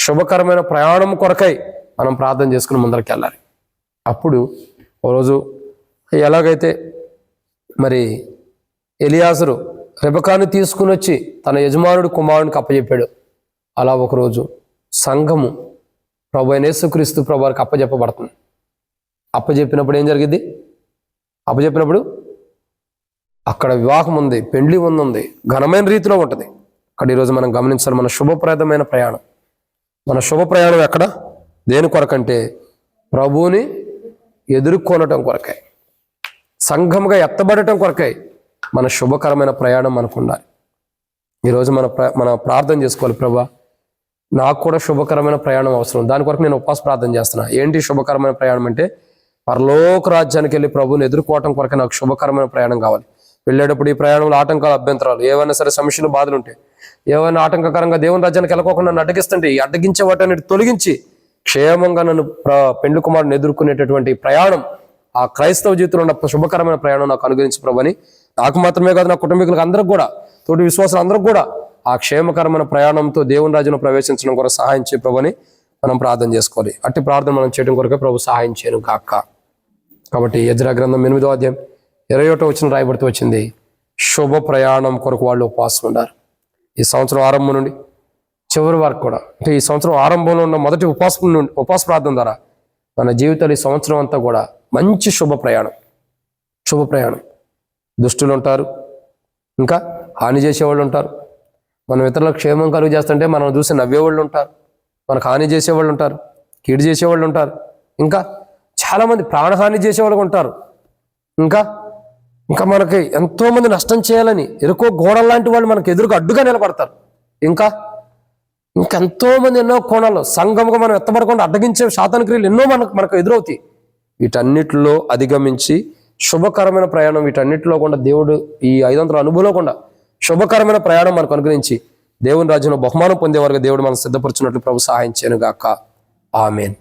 శుభకరమైన ప్రయాణం కొరకై మనం ప్రార్థన చేసుకుని ముందరికి వెళ్ళాలి. అప్పుడు ఒకరోజు ఎలాగైతే మరి ఎలియాజరు రెబెకాను తీసుకుని వచ్చి తన యజమానుడు కుమారునికి అప్పచెప్పాడు, అలా ఒకరోజు సంఘము ప్రభు అయిన యేసుక్రీస్తు ప్రభువుకి అప్పచెప్పబడుతుంది. అప్పచెప్పినప్పుడు ఏం జరిగింది? అప్పచెప్పినప్పుడు అక్కడ వివాహం ఉంది, పెండ్లి ఉంది, ఘనమైన రీతిలో ఉంటుంది. అక్కడ ఈరోజు మనం గమనించాలి, మన శుభప్రదమైన ప్రయాణం. మన శుభ ప్రయాణం ఎక్కడ? దేని కొరకంటే ప్రభువుని ఎదుర్కొనటం కొరకాయ, సంఘముగా ఎత్తబడటం కొరకాయ మన శుభకరమైన ప్రయాణం మనకు ఉండాలి. ఈరోజు మన ప్రార్థన చేసుకోవాలి, ప్రభా నాకు కూడా శుభకరమైన ప్రయాణం అవసరం, దాని కొరకు నేను ఉపవాస ప్రార్థన చేస్తున్నా. ఏంటి శుభకరమైన ప్రయాణం అంటే పరలోక రాజ్యానికి వెళ్ళి ప్రభువుని ఎదుర్కోవటం కొరకు నాకు శుభకరమైన ప్రయాణం కావాలి. వెళ్ళేటప్పుడు ఈ ప్రయాణంలో ఆటంకాలు, అభ్యంతరాలు, ఏవైనా సరే సమస్యలు, బాధలు ఉంటాయి, ఏవైనా ఆటంకకరంగా దేవుని రాజ్యానికి వెళ్ళకోకుండా నన్ను అడ్డగిస్తుంటే ఈ అడ్డగించే వాటిని తొలగించి క్షేమంగా నన్ను పెండ్లి కుమారుని ఎదుర్కొనేటటువంటి ప్రయాణం, ఆ క్రైస్తవ జీవితంలో ఉన్న శుభకరమైన ప్రయాణం నాకు అనుగ్రహించి ప్రభు అని నాకు మాత్రమే కాదు, నా కుటుంబీకులకు అందరికి కూడా, తోటి విశ్వాసాలు అందరికి కూడా ఆ క్షేమకరమైన ప్రయాణంతో దేవుని రాజ్యంలో ప్రవేశించడం కొరకు సహాయం చేయ ప్రభు అని మనం ప్రార్థన చేసుకోవాలి. అట్టి ప్రార్థన మనం చేయడం కొరకే ప్రభు సహాయం చేయను కాక. కాబట్టి యెజ్రా గ్రంథం 8వ అధ్యాయం 21వ వచనం రాయబడుతూ వచ్చింది, శుభ ప్రయాణం కొరకు వాళ్ళు ఉపవాసం ఉన్నారు. ఈ సంవత్సరం ఆరంభం నుండి చివరి వరకు కూడా, అంటే ఈ సంవత్సరం ఆరంభంలో ఉన్న మొదటి ఉపవాస ప్రార్థన ద్వారా మన జీవితాలు ఈ సంవత్సరం అంతా కూడా మంచి శుభ ప్రయాణం, శుభ ప్రయాణం. దుష్టులు ఉంటారు, ఇంకా హాని చేసేవాళ్ళు ఉంటారు. మనం ఇతరులకు క్షేమం కలుగు చేస్తుంటే మనం చూసి నవ్వేవాళ్ళు ఉంటారు, మనకు హాని చేసేవాళ్ళు ఉంటారు, కీడు చేసేవాళ్ళు ఉంటారు, ఇంకా చాలామంది ప్రాణహాని చేసేవాళ్ళు ఉంటారు. ఇంకా ఇంకా మనకి ఎంతోమంది నష్టం చేయాలని ఎరుకో గోడల లాంటి వాళ్ళు మనకు ఎదురుగా అడ్డుగా నిలబడతారు. ఇంకెంతోమంది ఎన్నో కోణాల్లో సంఘముగా మనం ఎత్తబడకుండా అడ్డగించే శాతాన క్రియలు ఎన్నో మనకు ఎదురవుతాయి. వీటన్నిటిలో అధిగమించి శుభకరమైన ప్రయాణం, వీటన్నిటిలో కూడా దేవుడు ఈ 500 అనుభవంలో కూడా శుభకరమైన ప్రయాణం మనకు అనుగ్రహించి దేవుని రాజ్యంలో బహుమానం పొందేవారుగా దేవుడు మనం సిద్ధపరచున్నట్లు ప్రభు సహాయం చేయను గాక. ఆమేన్.